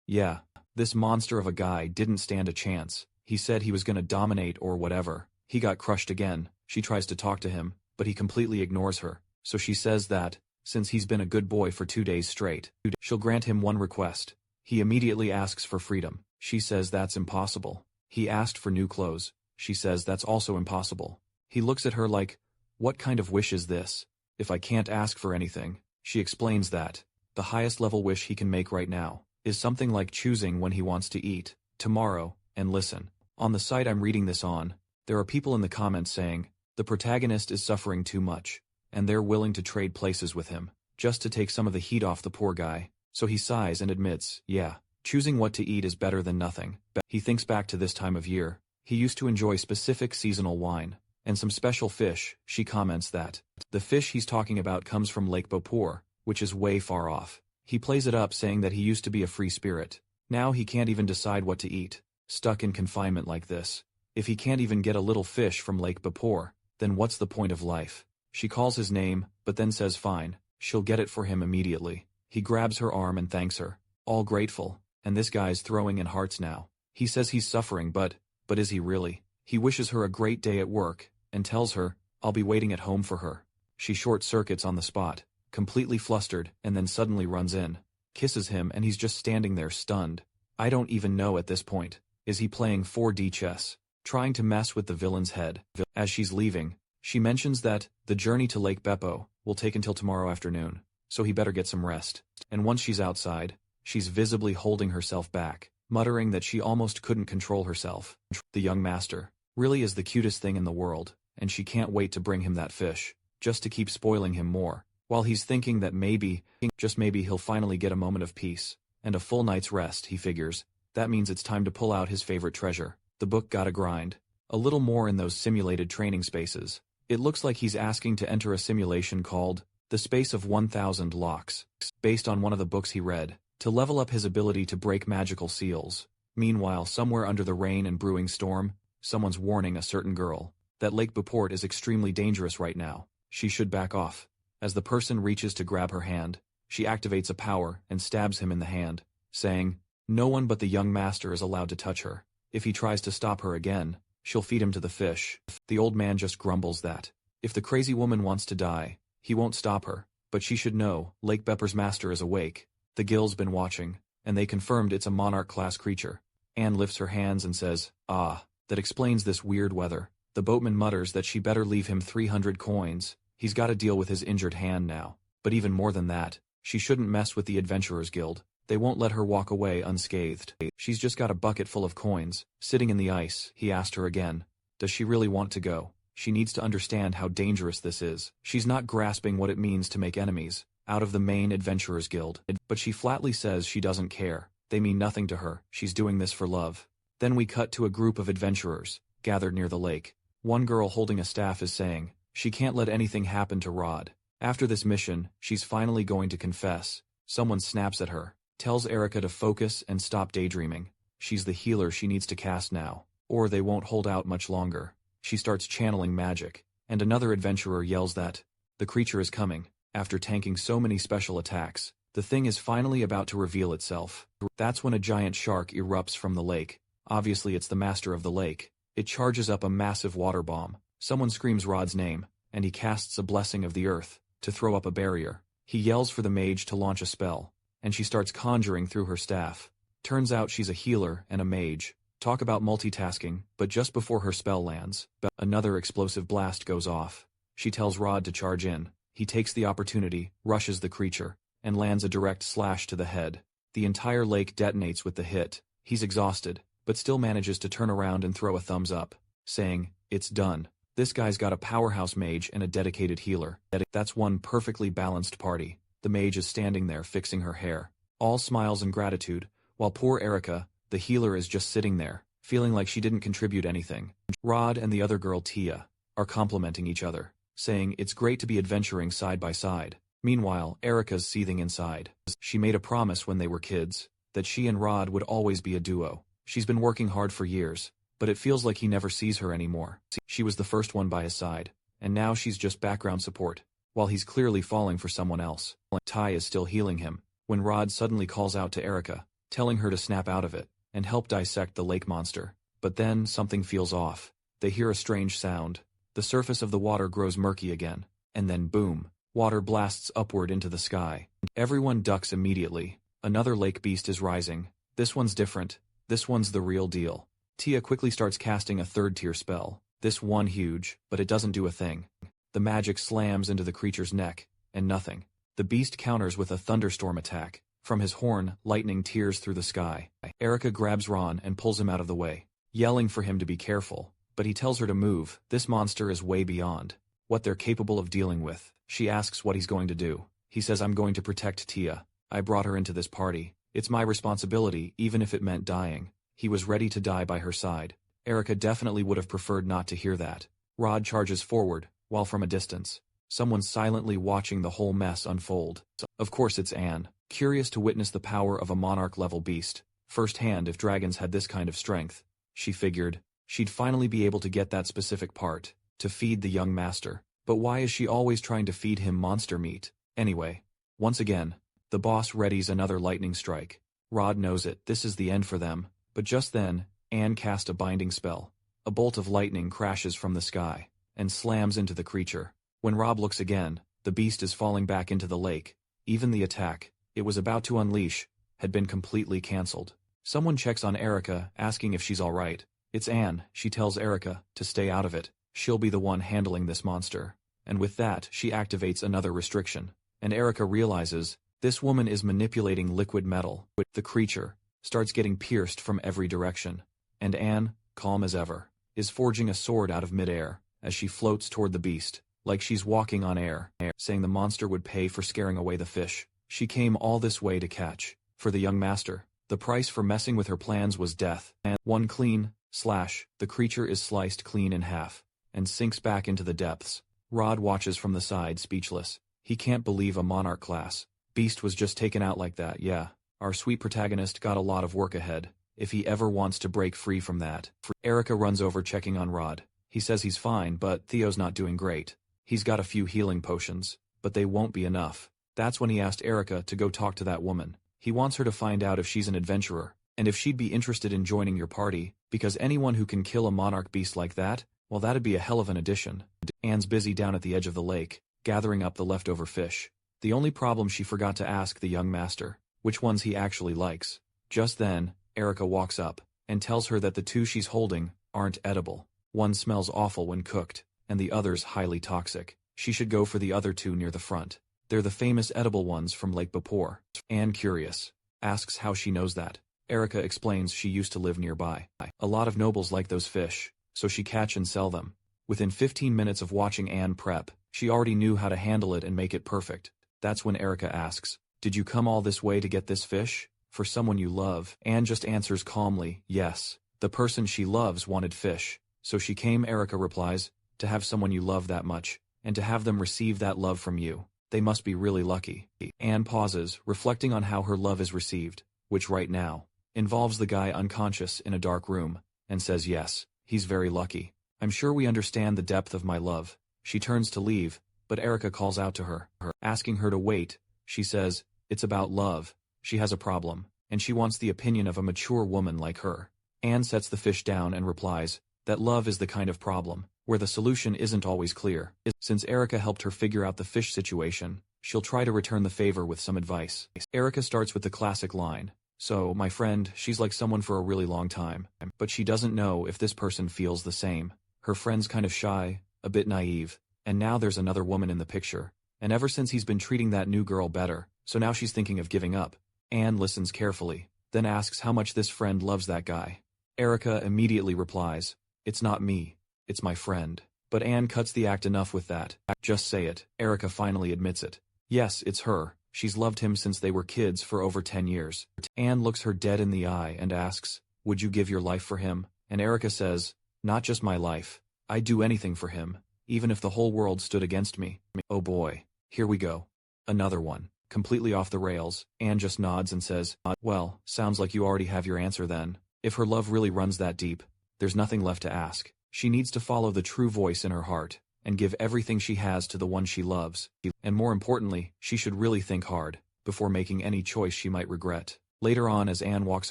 Yeah, this monster of a guy didn't stand a chance. He said he was gonna dominate or whatever. He got crushed again. She tries to talk to him, but he completely ignores her, so she says that, since he's been a good boy for 2 days straight, she'll grant him one request. He immediately asks for freedom. She says that's impossible. He asked for new clothes. She says that's also impossible. He looks at her like, what kind of wish is this? If I can't ask for anything. She explains that the highest level wish he can make right now is something like choosing when he wants to eat, tomorrow, and listen. On the site I'm reading this on, there are people in the comments saying, the protagonist is suffering too much, and they're willing to trade places with him, just to take some of the heat off the poor guy. So he sighs and admits, yeah, choosing what to eat is better than nothing. He thinks back to this time of year. He used to enjoy specific seasonal wine, and some special fish. She comments that the fish he's talking about comes from Lake Bopor, which is way far off. He plays it up saying that he used to be a free spirit. Now he can't even decide what to eat, stuck in confinement like this. If he can't even get a little fish from Lake Bopor, then what's the point of life? She calls his name, but then says fine, she'll get it for him immediately. He grabs her arm and thanks her, all grateful, and this guy's throwing in hearts now. He says he's suffering, but is he really? He wishes her a great day at work, and tells her, I'll be waiting at home for her. She short-circuits on the spot, completely flustered, and then suddenly runs in, kisses him, and he's just standing there stunned. I don't even know at this point, is he playing 4D chess, trying to mess with the villain's head? As she's leaving, she mentions that the journey to Lake Beppo will take until tomorrow afternoon, so he better get some rest. And once she's outside, she's visibly holding herself back, muttering that she almost couldn't control herself. The young master really is the cutest thing in the world, and she can't wait to bring him that fish, just to keep spoiling him more, while he's thinking that maybe, just maybe he'll finally get a moment of peace, and a full night's rest. He figures, that means it's time to pull out his favorite treasure. The book gotta grind a little more in those simulated training spaces. It looks like he's asking to enter a simulation called The Space of 1000 Locks, based on one of the books he read, to level up his ability to break magical seals. Meanwhile, somewhere under the rain and brewing storm, someone's warning a certain girl that Lake Beauport is extremely dangerous right now. She should back off. As the person reaches to grab her hand, she activates a power and stabs him in the hand, saying, no one but the young master is allowed to touch her. If he tries to stop her again, she'll feed him to the fish. The old man just grumbles that if the crazy woman wants to die, he won't stop her, but she should know Lake Bepper's master is awake. The guild's been watching, and they confirmed it's a monarch-class creature. Anne lifts her hands and says, ah, that explains this weird weather. The boatman mutters that she better leave him 300 coins. He's got to deal with his injured hand now. But even more than that, she shouldn't mess with the Adventurers Guild. They won't let her walk away unscathed. She's just got a bucket full of coins, sitting in the ice. He asked her again, does she really want to go? She needs to understand how dangerous this is. She's not grasping what it means to make enemies out of the main Adventurers Guild, but she flatly says she doesn't care. They mean nothing to her. She's doing this for love. Then we cut to a group of adventurers, gathered near the lake. One girl holding a staff is saying, she can't let anything happen to Rod. After this mission, she's finally going to confess. Someone snaps at her, tells Erica to focus and stop daydreaming. She's the healer she needs to cast now, or they won't hold out much longer. She starts channeling magic, and another adventurer yells that the creature is coming. After tanking so many special attacks, the thing is finally about to reveal itself. That's when a giant shark erupts from the lake. Obviously it's the master of the lake. It charges up a massive water bomb. Someone screams Rod's name, and he casts a blessing of the earth to throw up a barrier. He yells for the mage to launch a spell, and she starts conjuring through her staff. Turns out she's a healer and a mage. Talk about multitasking, but just before her spell lands, another explosive blast goes off. She tells Rod to charge in. He takes the opportunity, rushes the creature, and lands a direct slash to the head. The entire lake detonates with the hit. He's exhausted, but still manages to turn around and throw a thumbs up, saying, "It's done. This guy's got a powerhouse mage and a dedicated healer. That's one perfectly balanced party." The mage is standing there fixing her hair, all smiles and gratitude, while poor Erica, the healer, is just sitting there, feeling like she didn't contribute anything. Rod and the other girl, Tia, are complimenting each other, saying it's great to be adventuring side by side. Meanwhile, Erica's seething inside. She made a promise when they were kids, that she and Rod would always be a duo. She's been working hard for years, but it feels like he never sees her anymore. She was the first one by his side, and now she's just background support, while he's clearly falling for someone else. Ty is still healing him, when Rod suddenly calls out to Erica, telling her to snap out of it, and help dissect the lake monster. But then, something feels off. They hear a strange sound. The surface of the water grows murky again, and then boom, water blasts upward into the sky. Everyone ducks immediately. Another lake beast is rising. This one's different. This one's the real deal. Tia quickly starts casting a third-tier spell. This one huge, but it doesn't do a thing. The magic slams into the creature's neck, and nothing. The beast counters with a thunderstorm attack. From his horn, lightning tears through the sky. Erica grabs Ron and pulls him out of the way, yelling for him to be careful, but he tells her to move. This monster is way beyond what they're capable of dealing with. She asks what he's going to do. He says, "I'm going to protect Tia. I brought her into this party. It's my responsibility, even if it meant dying." He was ready to die by her side. Erica definitely would have preferred not to hear that. Rod charges forward, while from a distance, someone's silently watching the whole mess unfold. Of course it's Anne, curious to witness the power of a monarch-level beast. Firsthand, if dragons had this kind of strength, she figured, she'd finally be able to get that specific part, to feed the young master. But why is she always trying to feed him monster meat? Anyway, once again, the boss readies another lightning strike. Rod knows it, this is the end for them. But just then, Anne cast a binding spell. A bolt of lightning crashes from the sky, and slams into the creature. When Rob looks again, the beast is falling back into the lake. Even the attack it was about to unleash had been completely cancelled. Someone checks on Erica, asking if she's alright. It's Anne. She tells Erica to stay out of it. She'll be the one handling this monster. And with that, she activates another restriction. And Erica realizes, this woman is manipulating liquid metal. The creature starts getting pierced from every direction. And Anne, calm as ever, is forging a sword out of midair, as she floats toward the beast, like she's walking on air, saying the monster would pay for scaring away the fish she came all this way to catch. For the young master, the price for messing with her plans was death. And one clean slash, the creature is sliced clean in half, and sinks back into the depths. Rod watches from the side, speechless. He can't believe a monarch class beast was just taken out like that. Yeah, our sweet protagonist got a lot of work ahead, if he ever wants to break free from that. Erica runs over checking on Rod. He says he's fine, but Theo's not doing great. He's got a few healing potions, but they won't be enough. That's when he asked Erica to go talk to that woman. He wants her to find out if she's an adventurer, and if she'd be interested in joining your party, because anyone who can kill a monarch beast like that, well, that'd be a hell of an addition. Anne's busy down at the edge of the lake, gathering up the leftover fish. The only problem, she forgot to ask the young master which ones he actually likes. Just then, Erica walks up, and tells her that the two she's holding aren't edible. One smells awful when cooked, and the other's highly toxic. She should go for the other two near the front. They're the famous edible ones from Lake Bapor. Anne, curious, asks how she knows that. Erica explains she used to live nearby. A lot of nobles like those fish, so she catch and sell them. Within 15 minutes of watching Anne prep, she already knew how to handle it and make it perfect. That's when Erica asks, "Did you come all this way to get this fish? For someone you love?" Anne just answers calmly, "Yes. The person she loves wanted fish, so she came." Erica replies, "To have someone you love that much, and to have them receive that love from you, they must be really lucky." Anne pauses, reflecting on how her love is received, which right now involves the guy unconscious in a dark room, and says yes, he's very lucky. "I'm sure we understand the depth of my love." She turns to leave, but Erica calls out to her, asking her to wait. She says, it's about love. She has a problem, and she wants the opinion of a mature woman like her. Anne sets the fish down and replies that love is the kind of problem where the solution isn't always clear. Since Erica helped her figure out the fish situation, she'll try to return the favor with some advice. Erica starts with the classic line. So, my friend, she's like someone for a really long time, but she doesn't know if this person feels the same. Her friend's kind of shy, a bit naive, and now there's another woman in the picture. And ever since he's been treating that new girl better, so now she's thinking of giving up. Anne listens carefully, then asks how much this friend loves that guy. Erica immediately replies, "It's not me, it's my friend." But Anne cuts the act enough with that. "Just say it." Erica finally admits it. Yes, it's her. She's loved him since they were kids for over 10 years. Anne looks her dead in the eye and asks, "Would you give your life for him?" And Erica says, "Not just my life. I'd do anything for him, even if the whole world stood against me." Oh boy, here we go. Another one. Completely off the rails. Anne just nods and says, "Well, sounds like you already have your answer then. If her love really runs that deep, there's nothing left to ask. She needs to follow the true voice in her heart, and give everything she has to the one she loves. And more importantly, she should really think hard, before making any choice she might regret." Later on, as Anne walks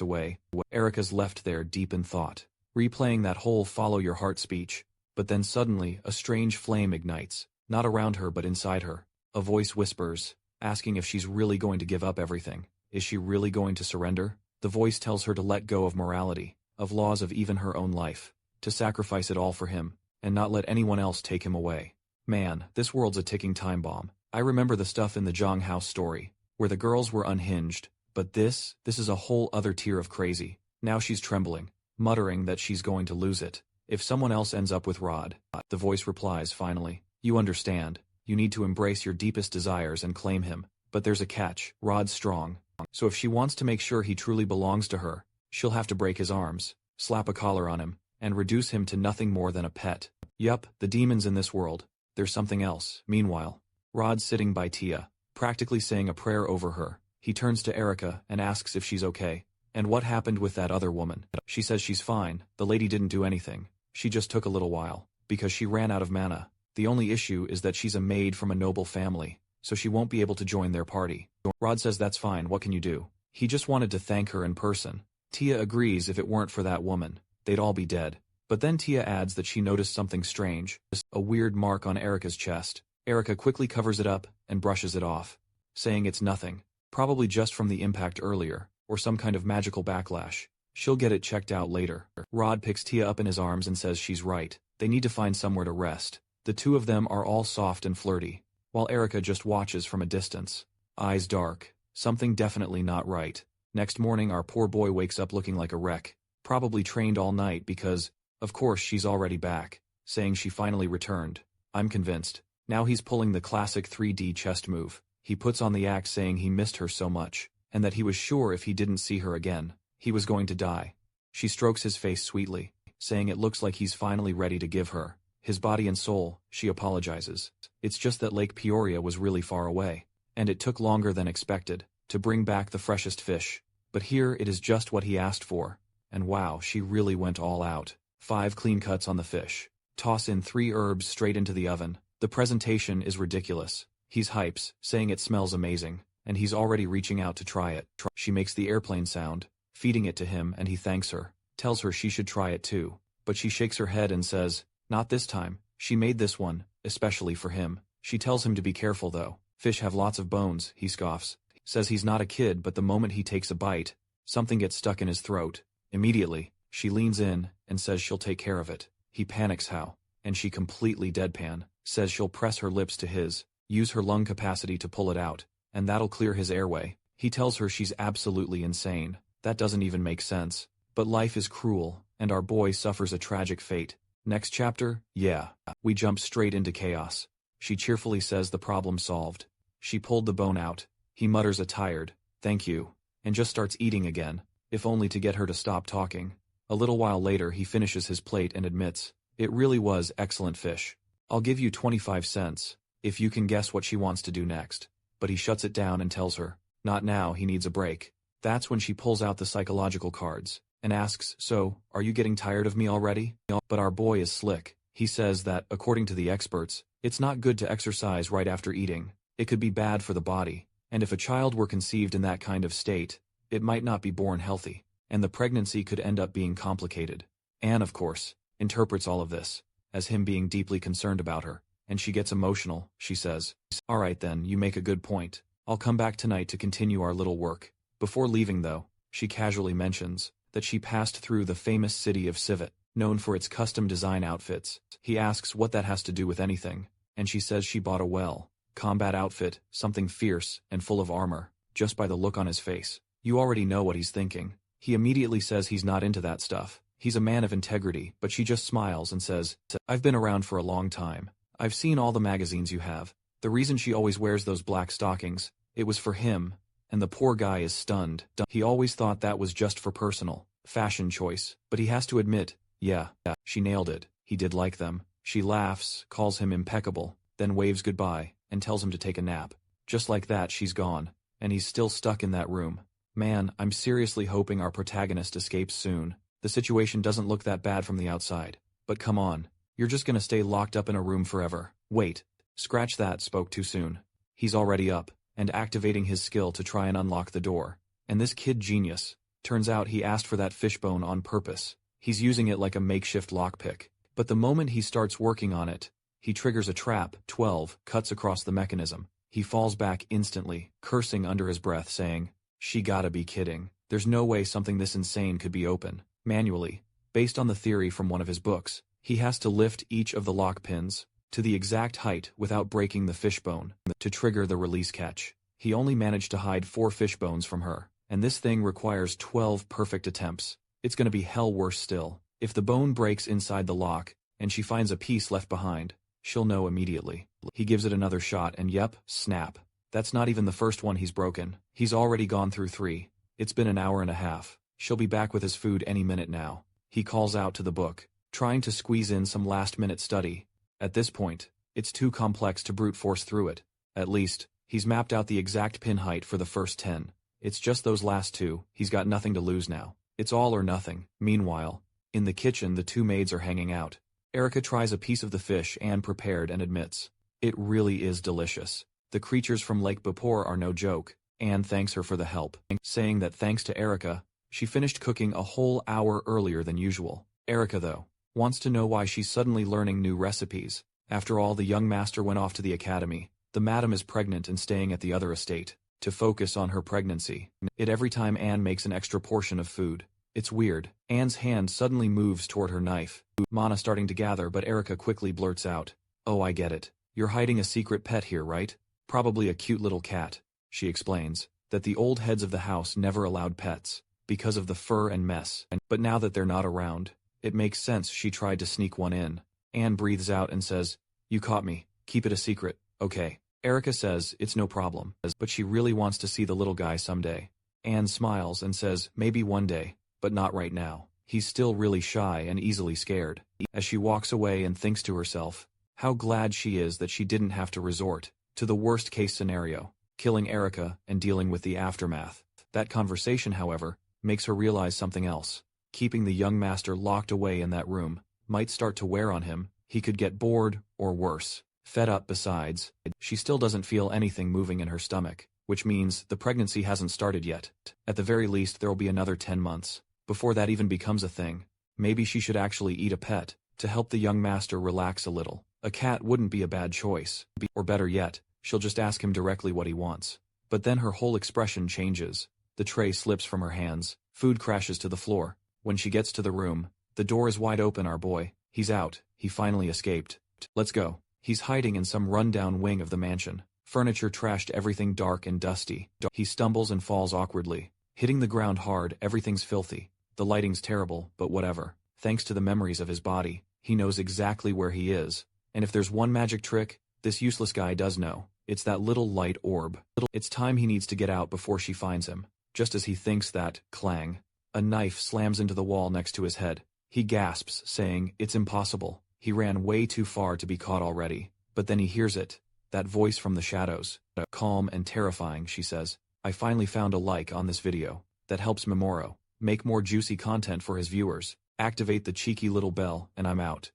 away, Erica's left there deep in thought, replaying that whole follow your heart speech. But then suddenly, a strange flame ignites, not around her but inside her. A voice whispers, asking if she's really going to give up everything. Is she really going to surrender? The voice tells her to let go of morality, of laws of even her own life, to sacrifice it all for him, and not let anyone else take him away. Man, this world's a ticking time bomb. I remember the stuff in the Zhang House story, where the girls were unhinged, but this is a whole other tier of crazy. Now she's trembling, muttering that she's going to lose it. If someone else ends up with Rod, the voice replies finally, "You understand, you need to embrace your deepest desires and claim him. But there's a catch, Rod's strong. So if she wants to make sure he truly belongs to her, she'll have to break his arms, slap a collar on him, and reduce him to nothing more than a pet." Yup, the demons in this world. There's something else. Meanwhile, Rod's sitting by Tia, practically saying a prayer over her. He turns to Erica and asks if she's okay. "And what happened with that other woman?" She says she's fine, the lady didn't do anything. She just took a little while, because she ran out of mana. The only issue is that she's a maid from a noble family, so she won't be able to join their party. Rod says that's fine, what can you do? He just wanted to thank her in person. Tia agrees if it weren't for that woman, they'd all be dead. But then Tia adds that she noticed something strange, a weird mark on Erica's chest. Erica quickly covers it up and brushes it off, saying it's nothing, probably just from the impact earlier, or some kind of magical backlash. She'll get it checked out later. Rod picks Tia up in his arms and says she's right. They need to find somewhere to rest. The two of them are all soft and flirty, while Erica just watches from a distance. Eyes dark. Something definitely not right. Next morning our poor boy wakes up looking like a wreck. Probably trained all night because, of course, she's already back, saying she finally returned. I'm convinced. Now he's pulling the classic 3D chest move. He puts on the act saying he missed her so much, and that he was sure if he didn't see her again, he was going to die. She strokes his face sweetly, saying it looks like he's finally ready to give her his body and soul. She apologizes. It's just that Lake Peoria was really far away, and it took longer than expected to bring back the freshest fish. But here it is just what he asked for. And wow, she really went all out. 5 clean cuts on the fish. Toss in 3 herbs straight into the oven. The presentation is ridiculous. He's hypes, saying it smells amazing, and he's already reaching out to try it. She makes the airplane sound, feeding it to him, and he thanks her, tells her she should try it too. But she shakes her head and says, not this time. She made this one, especially for him. She tells him to be careful though. Fish have lots of bones, he scoffs. Says he's not a kid, but the moment he takes a bite, something gets stuck in his throat. Immediately, she leans in and says she'll take care of it. He panics how, and she completely deadpan, says she'll press her lips to his, use her lung capacity to pull it out, and that'll clear his airway. He tells her she's absolutely insane. That doesn't even make sense. But life is cruel, and our boy suffers a tragic fate. Next chapter, yeah, we jump straight into chaos. She cheerfully says the problem solved. She pulled the bone out. He mutters a tired, thank you, and just starts eating again, if only to get her to stop talking. A little while later he finishes his plate and admits, it really was excellent fish. I'll give you 25 cents, if you can guess what she wants to do next. But he shuts it down and tells her, not now, he needs a break. That's when she pulls out the psychological cards, and asks, so, are you getting tired of me already? But our boy is slick. He says that, according to the experts, it's not good to exercise right after eating. It could be bad for the body, and if a child were conceived in that kind of state, it might not be born healthy, and the pregnancy could end up being complicated. Anne, of course, interprets all of this as him being deeply concerned about her, and she gets emotional. She says, "Alright then, you make a good point. I'll come back tonight to continue our little work." Before leaving though, she casually mentions that she passed through the famous city of Civet, known for its custom design outfits. He asks what that has to do with anything, and she says she bought a combat outfit, something fierce and full of armor. Just by the look on his face, you already know what he's thinking. He immediately says he's not into that stuff. He's a man of integrity, but she just smiles and says, "I've been around for a long time. I've seen all the magazines you have. The reason she always wears those black stockings, it was for him," and the poor guy is stunned. He always thought that was just for personal fashion choice, but he has to admit, yeah, she nailed it. He did like them. She laughs, calls him impeccable, then waves goodbye, and tells him to take a nap. Just like that, she's gone, and he's still stuck in that room. Man, I'm seriously hoping our protagonist escapes soon. The situation doesn't look that bad from the outside. But come on, you're just gonna stay locked up in a room forever. Wait, scratch that, spoke too soon. He's already up, and activating his skill to try and unlock the door. And this kid genius. Turns out he asked for that fishbone on purpose. He's using it like a makeshift lockpick. But the moment he starts working on it, he triggers a trap. 12 cuts across the mechanism. He falls back instantly, cursing under his breath, saying, "She gotta be kidding. There's no way something this insane could be open." Manually, based on the theory from one of his books, he has to lift each of the lock pins to the exact height without breaking the fishbone to trigger the release catch. He only managed to hide 4 fishbones from her, and this thing requires 12 perfect attempts. It's gonna be hell worse still. If the bone breaks inside the lock, and she finds a piece left behind, she'll know immediately. He gives it another shot and yep, snap. That's not even the first one he's broken. He's already gone through 3. It's been an hour and a half. She'll be back with his food any minute now. He calls out to the book, trying to squeeze in some last-minute study. At this point, it's too complex to brute force through it. At least, he's mapped out the exact pin height for the first 10. It's just those last 2, he's got nothing to lose now. It's all or nothing. Meanwhile, in the kitchen the 2 maids are hanging out. Erica tries a piece of the fish Anne prepared and admits, "It really is delicious. The creatures from Lake Bapor are no joke." Anne thanks her for the help, saying that thanks to Erica, she finished cooking a whole hour earlier than usual. Erica, though, wants to know why she's suddenly learning new recipes. After all, the young master went off to the academy. The madam is pregnant and staying at the other estate to focus on her pregnancy. Every time Anne makes an extra portion of food. It's weird. Anne's hand suddenly moves toward her knife. Mana starting to gather, but Erica quickly blurts out, "Oh, I get it. You're hiding a secret pet here, right? Probably a cute little cat." She explains that the old heads of the house never allowed pets because of the fur and mess, but now that they're not around, it makes sense she tried to sneak one in. Anne breathes out and says, "You caught me. Keep it a secret, okay?" Erica says it's no problem, but she really wants to see the little guy someday. Anne smiles and says maybe one day, but not right now. He's still really shy and easily scared. As she walks away and thinks to herself, how glad she is that she didn't have to resort to the worst-case scenario, killing Erica and dealing with the aftermath. That conversation, however, makes her realize something else. Keeping the young master locked away in that room might start to wear on him. He could get bored, or worse, fed up. Besides, she still doesn't feel anything moving in her stomach, which means the pregnancy hasn't started yet. At the very least, there'll be another 10 months before that even becomes a thing. Maybe she should actually eat a pet to help the young master relax a little. A cat wouldn't be a bad choice. Or better yet, she'll just ask him directly what he wants. But then her whole expression changes. The tray slips from her hands. Food crashes to the floor. When she gets to the room, the door is wide open. Our boy, he's out. He finally escaped. Let's go. He's hiding in some rundown wing of the mansion. Furniture trashed, everything dark and dusty. He stumbles and falls awkwardly, hitting the ground hard. Everything's filthy. The lighting's terrible, but whatever. Thanks to the memories of his body, he knows exactly where he is. And if there's one magic trick, this useless guy does know. It's that little light orb. It's time he needs to get out before she finds him. Just as he thinks that, clang, a knife slams into the wall next to his head. He gasps, saying, "It's impossible." He ran way too far to be caught already. But then he hears it. That voice from the shadows. Calm and terrifying, she says, "I finally found a like on this video. That helps Memoro make more juicy content for his viewers. Activate the cheeky little bell, and I'm out."